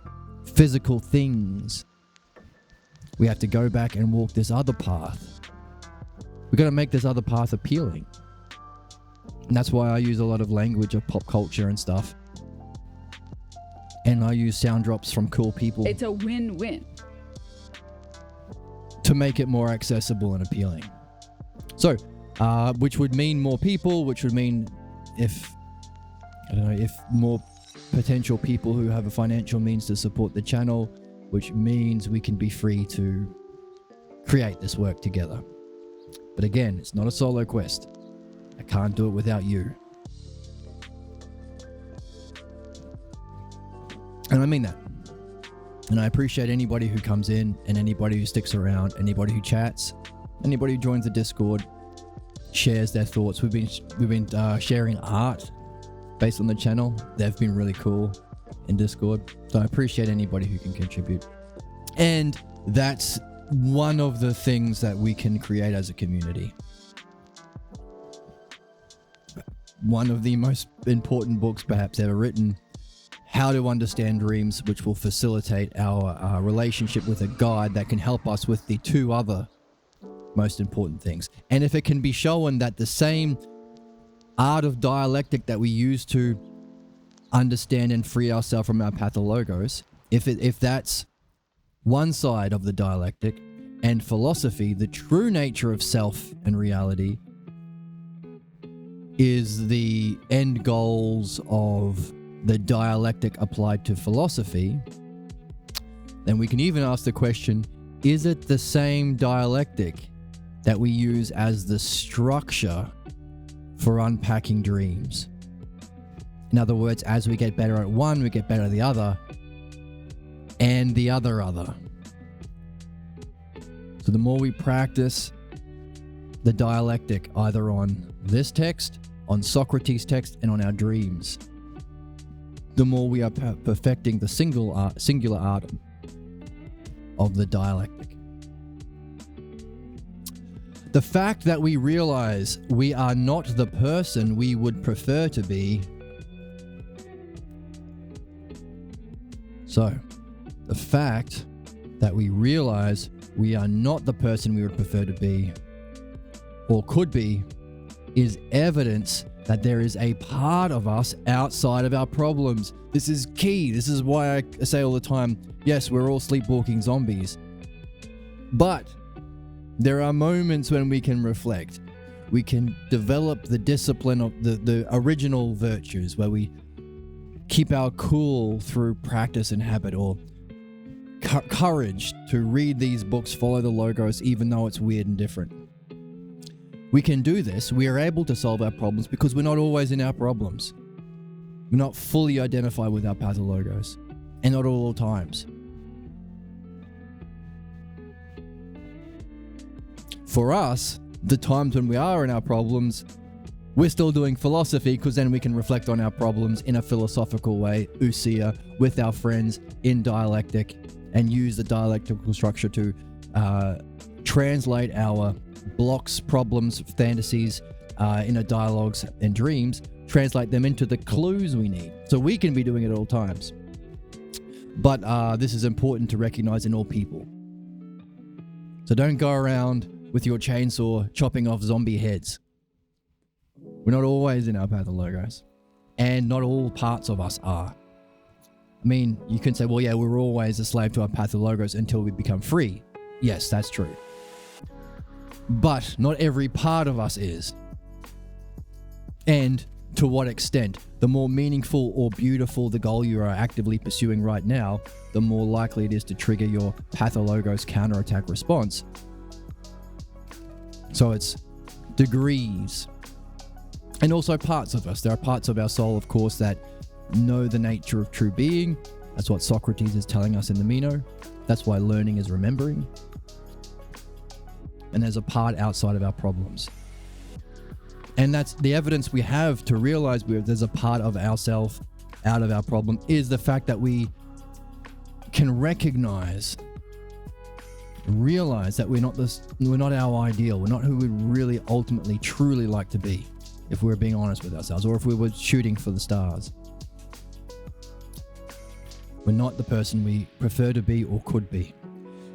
physical things. We have to go back and walk this other path. We've got to make this other path appealing. And that's why I use a lot of language of pop culture and stuff. And I use sound drops from cool people. It's a win-win. To make it more accessible and appealing. So, which would mean more people, which would mean if more potential people who have a financial means to support the channel, which means we can be free to create this work together. But again, it's not a solo quest. I can't do it without you. And I mean that. And I appreciate anybody who comes in and anybody who sticks around, anybody who chats, anybody who joins the Discord, shares their thoughts. We've been sharing art based on the channel. They've been really cool in Discord. So I appreciate anybody who can contribute. And that's one of the things that we can create as a community. One of the most important books perhaps ever written, How to Understand Dreams, which will facilitate our relationship with a guide that can help us with the two other most important things. And if it can be shown that the same art of dialectic that we use to understand and free ourselves from our pathologos, if that's one side of the dialectic, and philosophy, the true nature of self and reality, is the end goals of the dialectic applied to philosophy, then we can even ask the question, is it the same dialectic that we use as the structure for unpacking dreams? In other words, as we get better at one, we get better at the other, and the other. So the more we practice the dialectic, either on this text, on Socrates' text, and on our dreams, the more we are perfecting the singular art of the dialectic. The fact that we realize we are not the person we would prefer to be. So, the fact that we realize we are not the person we would prefer to be, or could be, is evidence that there is a part of us outside of our problems. This is key. This is why I say all the time, yes, we're all sleepwalking zombies. But there are moments when we can reflect. We can develop the discipline of the original virtues, where we keep our cool through practice and habit, or courage to read these books, follow the logos, even though it's weird and different. We can do this. We are able to solve our problems because we're not always in our problems. We're not fully identified with our pathologos, and not all times. For us, the times when we are in our problems, we're still doing philosophy, because then we can reflect on our problems in a philosophical way, ousia, with our friends in dialectic, and use the dialectical structure to translate our blocks, problems, fantasies, inner dialogues, and dreams, translate them into the clues we need. So we can be doing it at all times. But this is important to recognize in all people. So don't go around with your chainsaw chopping off zombie heads. We're not always in our pathologos, and not all parts of us are. I mean, you can say, well, yeah, we're always a slave to our pathologos until we become free. Yes, that's true. But not every part of us is. And to what extent? The more meaningful or beautiful the goal you are actively pursuing right now, the more likely it is to trigger your pathologos counterattack response. So it's degrees. And also parts of us. There are parts of our soul, of course, that know the nature of true being, That's what Socrates is telling us in the Meno. That's why learning is remembering. And there's a part outside of our problems. And that's the evidence we have to realize there's a part of ourself out of our problem is the fact that we can realize that we're not our ideal. We're not who we really ultimately truly like to be, if we're being honest with ourselves, or if we were shooting for the stars. We're not the person we prefer to be or could be.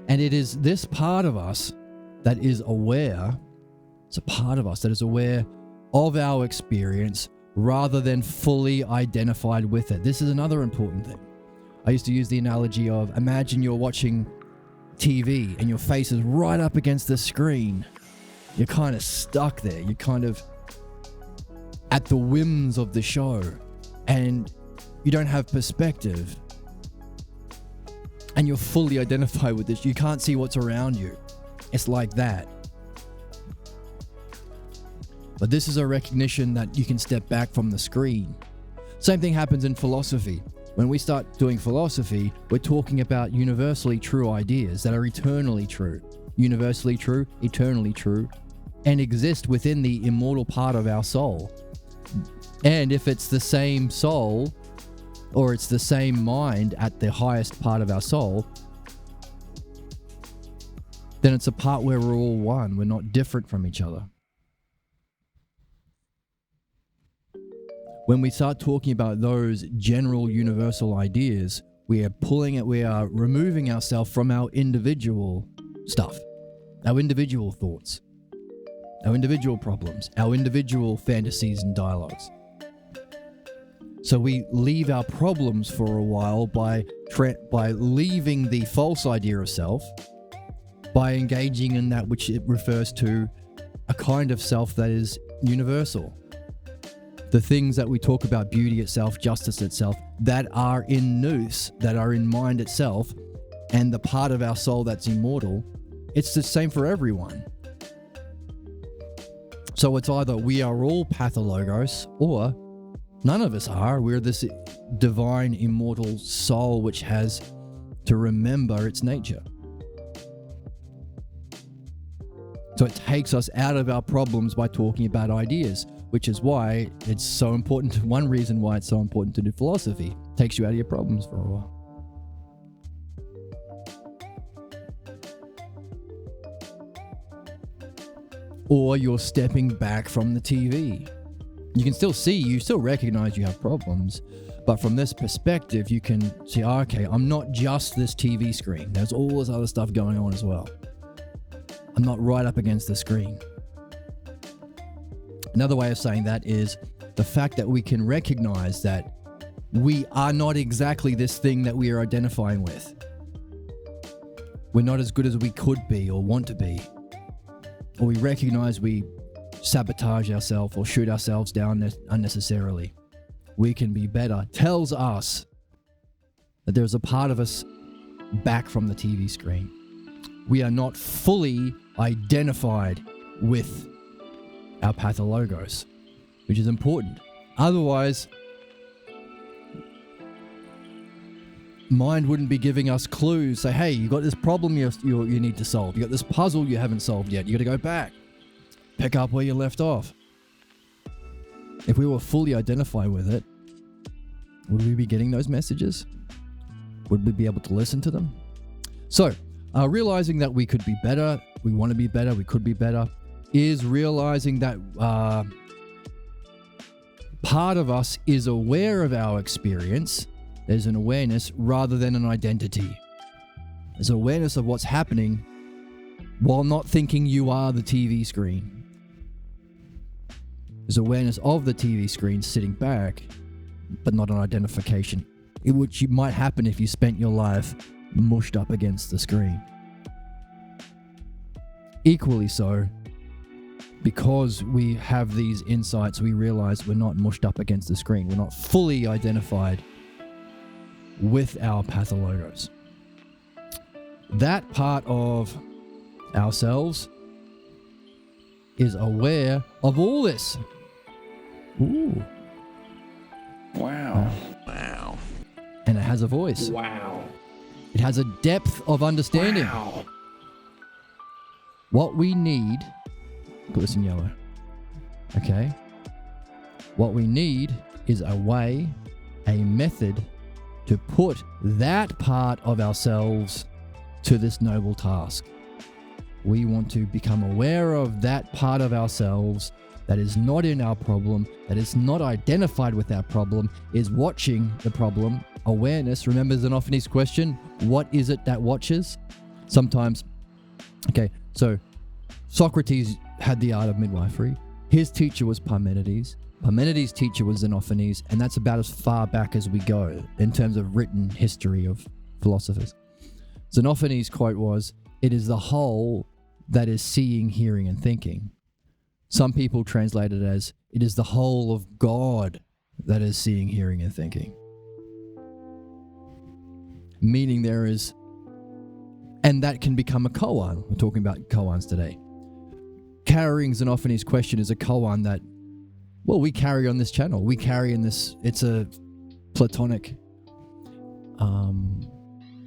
And it is this part of us that is aware, it's a part of us that is aware of our experience rather than fully identified with it. This is another important thing. I used to use the analogy of, imagine you're watching TV and your face is right up against the screen. You're kind of stuck there. You're kind of at the whims of the show and you don't have perspective. And you're fully identified with this. You can't see what's around you. It's like that. But this is a recognition that you can step back from the screen. Same thing happens in philosophy. When we start doing philosophy, we're talking about universally true ideas that are eternally true. Universally true, eternally true, and exist within the immortal part of our soul. And if it's the same soul, or it's the same mind at the highest part of our soul, then it's a part where we're all one. We're not different from each other. When we start talking about those general universal ideas, we are removing ourselves from our individual stuff, our individual thoughts, our individual problems, our individual fantasies and dialogues. So we leave our problems for a while by leaving the false idea of self, by engaging in that which it refers to a kind of self that is universal. The things that we talk about, beauty itself, justice itself, that are in nous, that are in mind itself, and the part of our soul that's immortal, it's the same for everyone. So it's either we are all pathologos, or none of us are. We're this divine, immortal soul which has to remember its nature. So it takes us out of our problems by talking about ideas, which is why it's so important. One reason why it's so important to do philosophy. It takes you out of your problems for a while. Or you're stepping back from the TV. You still recognize you have problems, but from this perspective, you can see, okay, I'm not just this TV screen. There's all this other stuff going on as well. I'm not right up against the screen. Another way of saying that is the fact that we can recognize that we are not exactly this thing that we are identifying with. We're not as good as we could be or want to be. Or we recognize we sabotage ourselves or shoot ourselves down unnecessarily. We can be better. Tells us that there's a part of us back from the TV screen. We are not fully identified with our pathologos, which is important. Otherwise, mind wouldn't be giving us clues. Say, hey, you got this problem you need to solve. You got this puzzle you haven't solved yet. You got to go back. Pick up where you left off. If we were fully identified with it, would we be getting those messages? Would we be able to listen to them? So, realizing that we could be better, we want to be better, we could be better, is realizing that part of us is aware of our experience. There's an awareness rather than an identity. There's awareness of what's happening while not thinking you are the TV screen. There's awareness of the TV screen sitting back, but not an identification, which might happen if you spent your life mushed up against the screen. Equally so, because we have these insights, we realize we're not mushed up against the screen. We're not fully identified with our pathologos. That part of ourselves is aware of all this. Ooh. Wow. Wow. And and it has a voice. Wow. It has a depth of understanding. Wow. What we need, put this in yellow, okay? What we need is a way, a method to put that part of ourselves to this noble task. We want to become aware of that part of ourselves that is not in our problem, that is not identified with our problem, is watching the problem. Awareness, remember Xenophanes' question, what is it that watches? Sometimes, okay, so Socrates had the art of midwifery. His teacher was Parmenides. Parmenides' teacher was Xenophanes, and that's about as far back as we go in terms of written history of philosophers. Xenophanes' quote was, "It is the whole that is seeing, hearing, and thinking." Some people translate it as, "It is the whole of God that is seeing, hearing, and thinking." Meaning there is, and that can become a koan. We're talking about koans today. Carrying Xenophanes' question is a koan that, well, we carry on this channel. We carry in this, it's a Platonic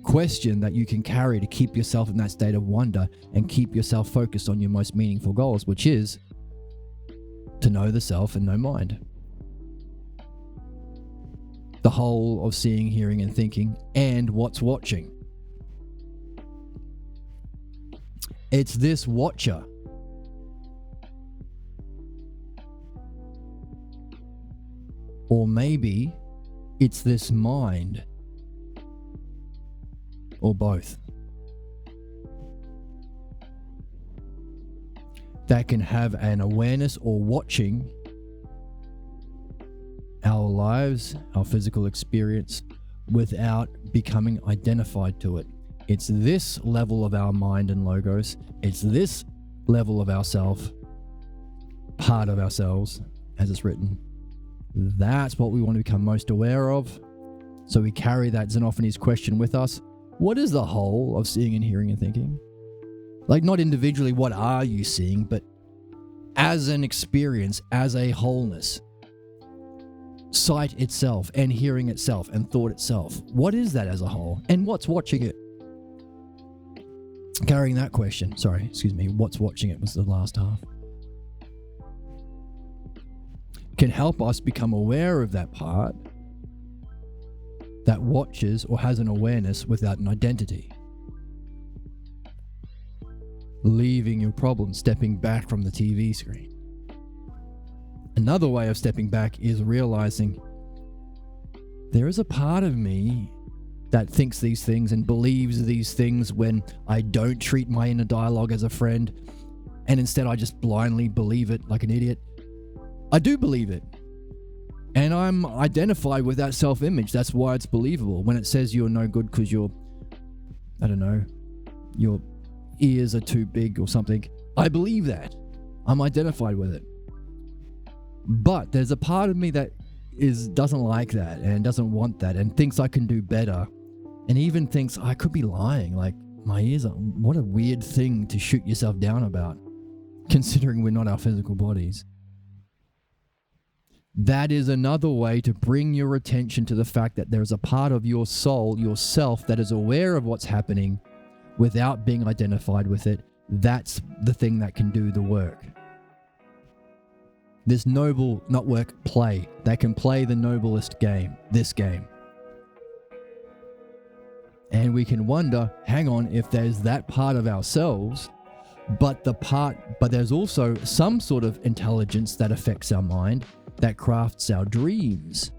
question that you can carry to keep yourself in that state of wonder and keep yourself focused on your most meaningful goals, which is to know the self and know mind. The whole of seeing, hearing, and thinking, and what's watching. It's this watcher. Or maybe it's this mind. Or both. That can have an awareness or watching our lives, our physical experience, without becoming identified to it. It's this level of our mind and logos. It's this level of ourself, part of ourselves, as it's written. That's what we want to become most aware of. So we carry that Xenophanes question with us. What is the whole of seeing and hearing and thinking? Like, not individually, what are you seeing, but as an experience, as a wholeness. Sight itself and hearing itself and thought itself. What is that as a whole? And what's watching it? Carrying that question, what's watching it was the last half. Can help us become aware of that part that watches or has an awareness without an identity. Leaving your problem, stepping back from the TV screen. Another way of stepping back is realizing there is a part of me that thinks these things and believes these things when I don't treat my inner dialogue as a friend, and instead I just blindly believe it like an idiot. I do believe it. And I'm identified with that self-image. That's why it's believable. When it says you're no good because your ears are too big or something, I believe that. I'm identified with it. But there's a part of me that doesn't like that and doesn't want that and thinks I can do better, and even thinks I could be lying. Like, my ears are, what a weird thing to shoot yourself down about, considering we're not our physical bodies. That is another way to bring your attention to the fact that there's a part of your soul, yourself, that is aware of what's happening without being identified with it. That's the thing that can do the work. This noble, not work, play, that can play the noblest game, this game. And we can wonder, hang on, if there's that part of ourselves, but there's also some sort of intelligence that affects our mind, that crafts our dreams,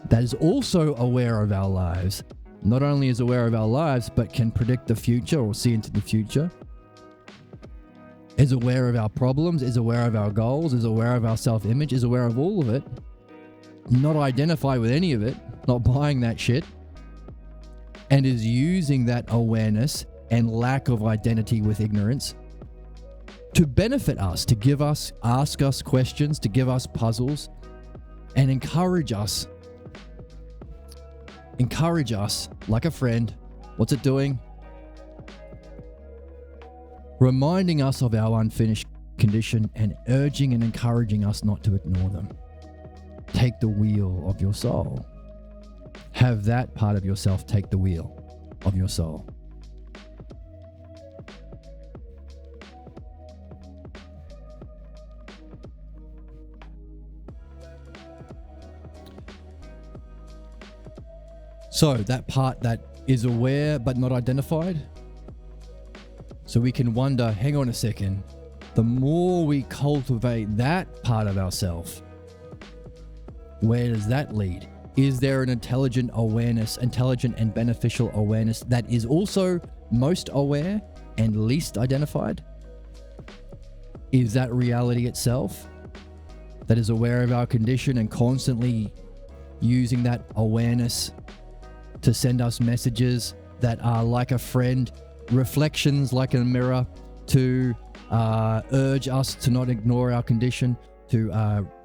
that is also aware of our lives. Not only is aware of our lives, but can predict the future or see into the future, is aware of our problems, is aware of our goals, is aware of our self-image, is aware of all of it, not identified with any of it, not buying that shit, and is using that awareness and lack of identity with ignorance to benefit us, to give us, ask us questions, to give us puzzles, and encourage us. Encourage us like a friend. What's it doing? Reminding us of our unfinished condition and urging and encouraging us not to ignore them. Take the wheel of your soul. have that part of yourself take the wheel of your soul. So that part that is aware but not identified. So we can wonder, hang on a second, the more we cultivate that part of ourselves, where does that lead? Is there an intelligent and beneficial awareness that is also most aware and least identified? Is that reality itself that is aware of our condition and constantly using that awareness to send us messages that are like a friend, reflections like a mirror, to urge us to not ignore our condition, to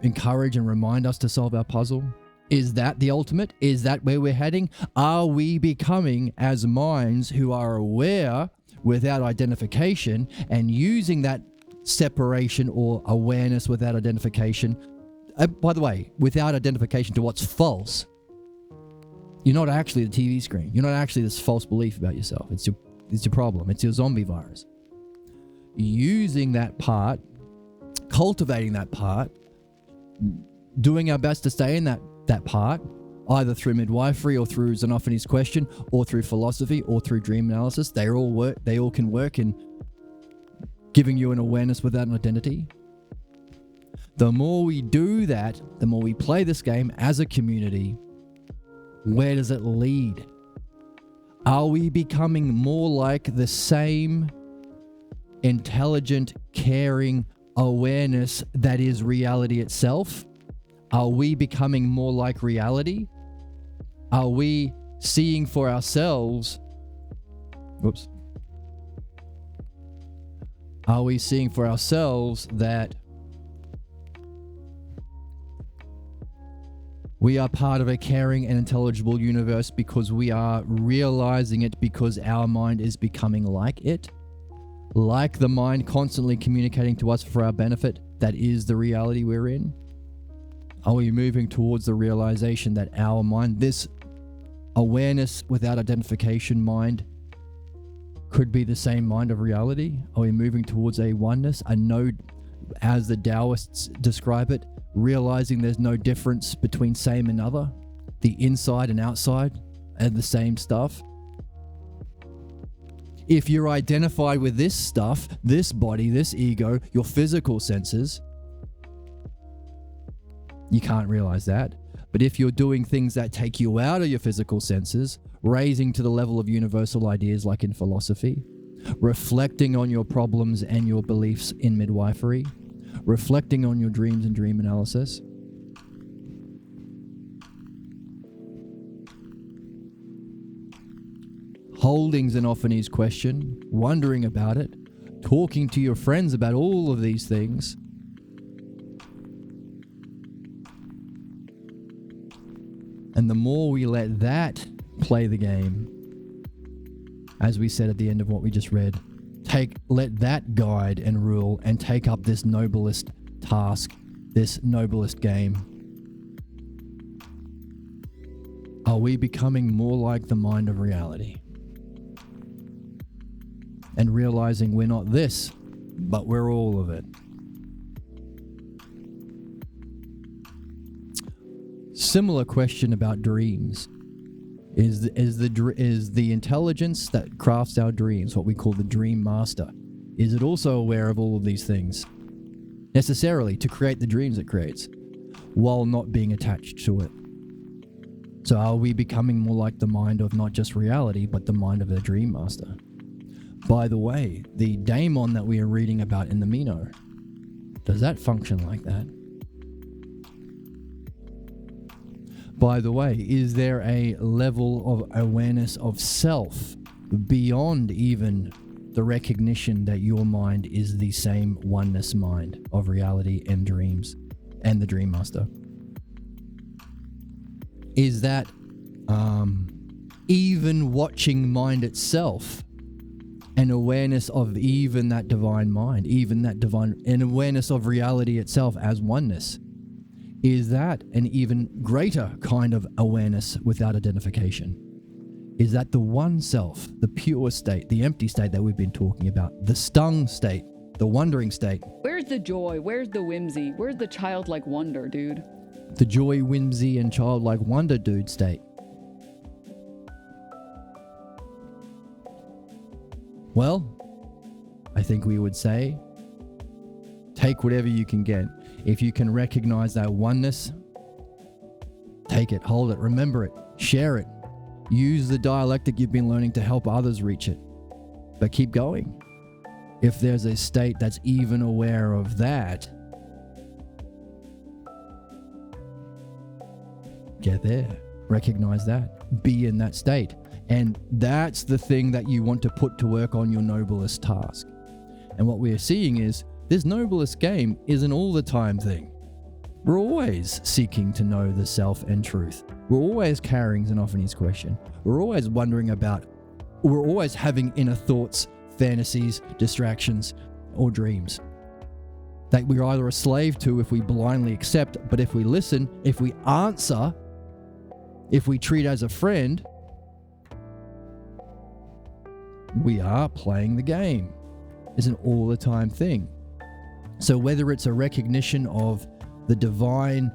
encourage and remind us to solve our puzzle? Is that the ultimate? Is that where we're heading? Are we becoming, as minds who are aware without identification and using that separation or awareness without identification, by the way, without identification to what's false? You're not actually the TV screen. You're not actually this false belief about yourself. It's your problem. It's your zombie virus. Using that part, cultivating that part, doing our best to stay in that part, either through midwifery or through Xenophony's question or through philosophy or through dream analysis. They all can work in giving you an awareness without an identity. The more we do that, the more we play this game as a community, where does it lead? Are we becoming more like the same intelligent, caring awareness that is reality itself? Are we becoming more like reality? Are we seeing for ourselves? Are we seeing for ourselves that we are part of a caring and intelligible universe because we are realizing it because our mind is becoming like it? Like the mind constantly communicating to us for our benefit, that is the reality we're in? Are we moving towards the realization that our mind, this awareness without identification mind, could be the same mind of reality? Are we moving towards a oneness, a node, as the Taoists describe it, realizing there's no difference between same and other, the inside and outside, and the same stuff? If you're identified with this stuff, this body, this ego, your physical senses, you can't realize that. But if you're doing things that take you out of your physical senses, raising to the level of universal ideas like in philosophy, reflecting on your problems and your beliefs in midwifery, reflecting on your dreams and dream analysis, holding Xenophony's question, wondering about it, talking to your friends about all of these things, and the more we let that play the game, as we said at the end of what we just read, let that guide and rule and take up this noblest task, this noblest game, are we becoming more like the mind of reality? And realizing we're not this, but we're all of it. Similar question about dreams. Is the intelligence that crafts our dreams, what we call the dream master, is it also aware of all of these things necessarily to create the dreams it creates while not being attached to it? So are we becoming more like the mind of not just reality, but the mind of the dream master? By the way, the daemon that we are reading about in the Meno, does that function like that? By the way, is there a level of awareness of self beyond even the recognition that your mind is the same oneness mind of reality and dreams and the dream master? Is that even watching mind itself, an awareness of even that divine mind, even that divine, an awareness of reality itself as oneness? Is that an even greater kind of awareness without identification? Is that the one self, the pure state, the empty state that we've been talking about, the stung state, the wondering state? Where's the joy? Where's the whimsy? Where's the childlike wonder, dude? The joy, whimsy, and childlike wonder, dude, state. Well, I think we would say, take whatever you can get. If you can recognize that oneness, take it, hold it, remember it, share it. Use the dialectic you've been learning to help others reach it. But keep going. If there's a state that's even aware of that, get there. Recognize that. Be in that state. And that's the thing that you want to put to work on your noblest task. And what we are seeing is this noblest game is an all the time thing. We're always seeking to know the self and truth. We're always carrying Xenophanes' question. We're always we're always having inner thoughts, fantasies, distractions, or dreams that we're either a slave to if we blindly accept, but if we listen, if we answer, if we treat as a friend, we are playing the game. It's an all the time thing. So whether it's a recognition of the divine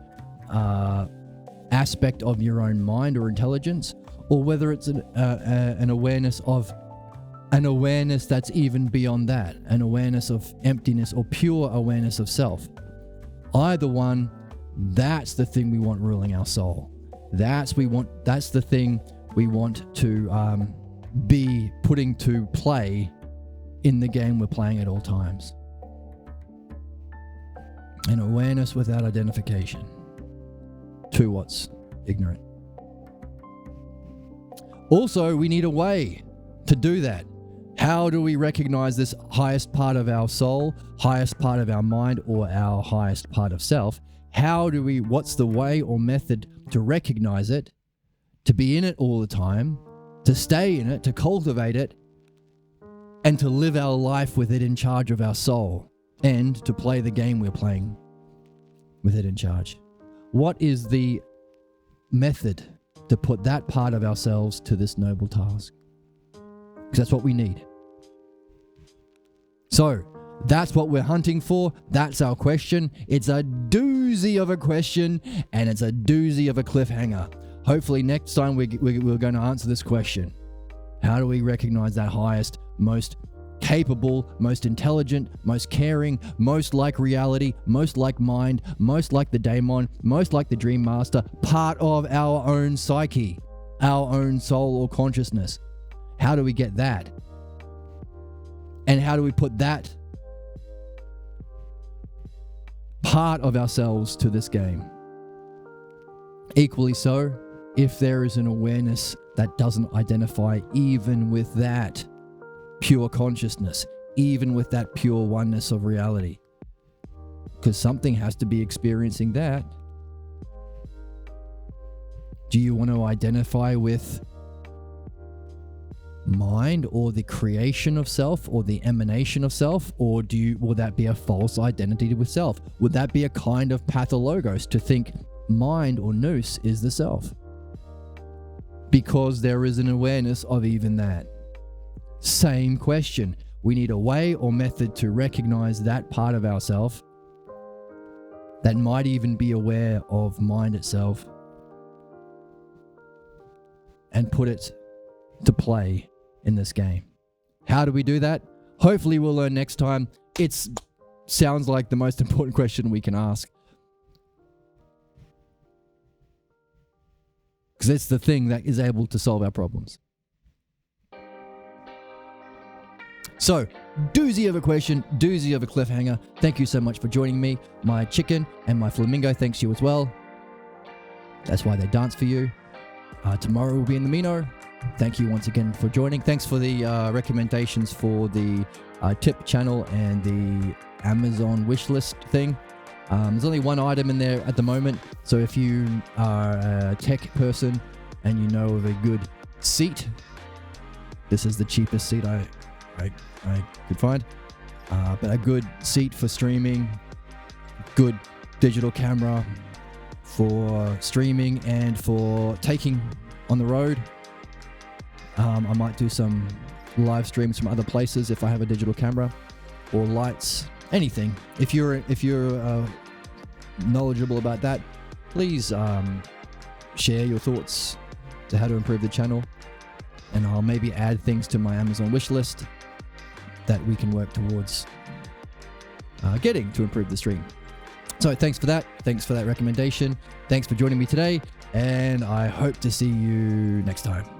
aspect of your own mind or intelligence, or whether it's an awareness of an awareness that's even beyond that, an awareness of emptiness or pure awareness of self. Either one, that's the thing we want ruling our soul. That's the thing we want to be putting to play in the game we're playing at all times. An awareness without identification to what's ignorant. Also, we need a way to do that. How do we recognize this highest part of our soul, highest part of our mind, or our highest part of self? What's the way or method to recognize it, to be in it all the time, to stay in it, to cultivate it, and to live our life with it in charge of our soul, and to play the game we're playing with it in charge? What is the method to put that part of ourselves to this noble task? Because that's what we need. So that's what we're hunting for. That's our question. It's a doozy of a question, and it's a doozy of a cliffhanger. Hopefully next time we're going to answer this question. How do we recognize that highest, most capable, most intelligent, most caring, most like reality, most like mind, most like the daemon, most like the dream master, part of our own psyche, our own soul or consciousness? How do we get that? And how do we put that part of ourselves to this game? Equally so, if there is an awareness that doesn't identify even with that pure consciousness, even with that pure oneness of reality, because something has to be experiencing that. Do you want to identify with mind or the creation of self or the emanation of self, or will that be a false identity with self? Would that be a kind of pathologos to think mind or nous is the self? Because there is an awareness of even that. Same question. We need a way or method to recognize that part of ourself that might even be aware of mind itself and put it to play in this game. How do we do that? Hopefully we'll learn next time. It sounds like the most important question we can ask, because it's the thing that is able to solve our problems. So, doozy of a question, doozy of a cliffhanger. Thank you so much for joining me. My chicken and my flamingo thanks you as well. That's why they dance for you. Tomorrow we'll be in the Mino. Thank you once again for joining. Thanks for the recommendations for the tip channel and the Amazon wishlist thing. There's only one item in there at the moment, so if you are a tech person and you know of a good seat, this is the cheapest seat I could find. But a good seat for streaming, good digital camera, for streaming and for taking on the road. I might do some live streams from other places if I have a digital camera or lights, anything. If you're knowledgeable about that, please share your thoughts to how to improve the channel, and I'll maybe add things to my Amazon wish list that we can work towards getting to improve the stream. So thanks for that. Thanks for that recommendation. Thanks for joining me today, and I hope to see you next time.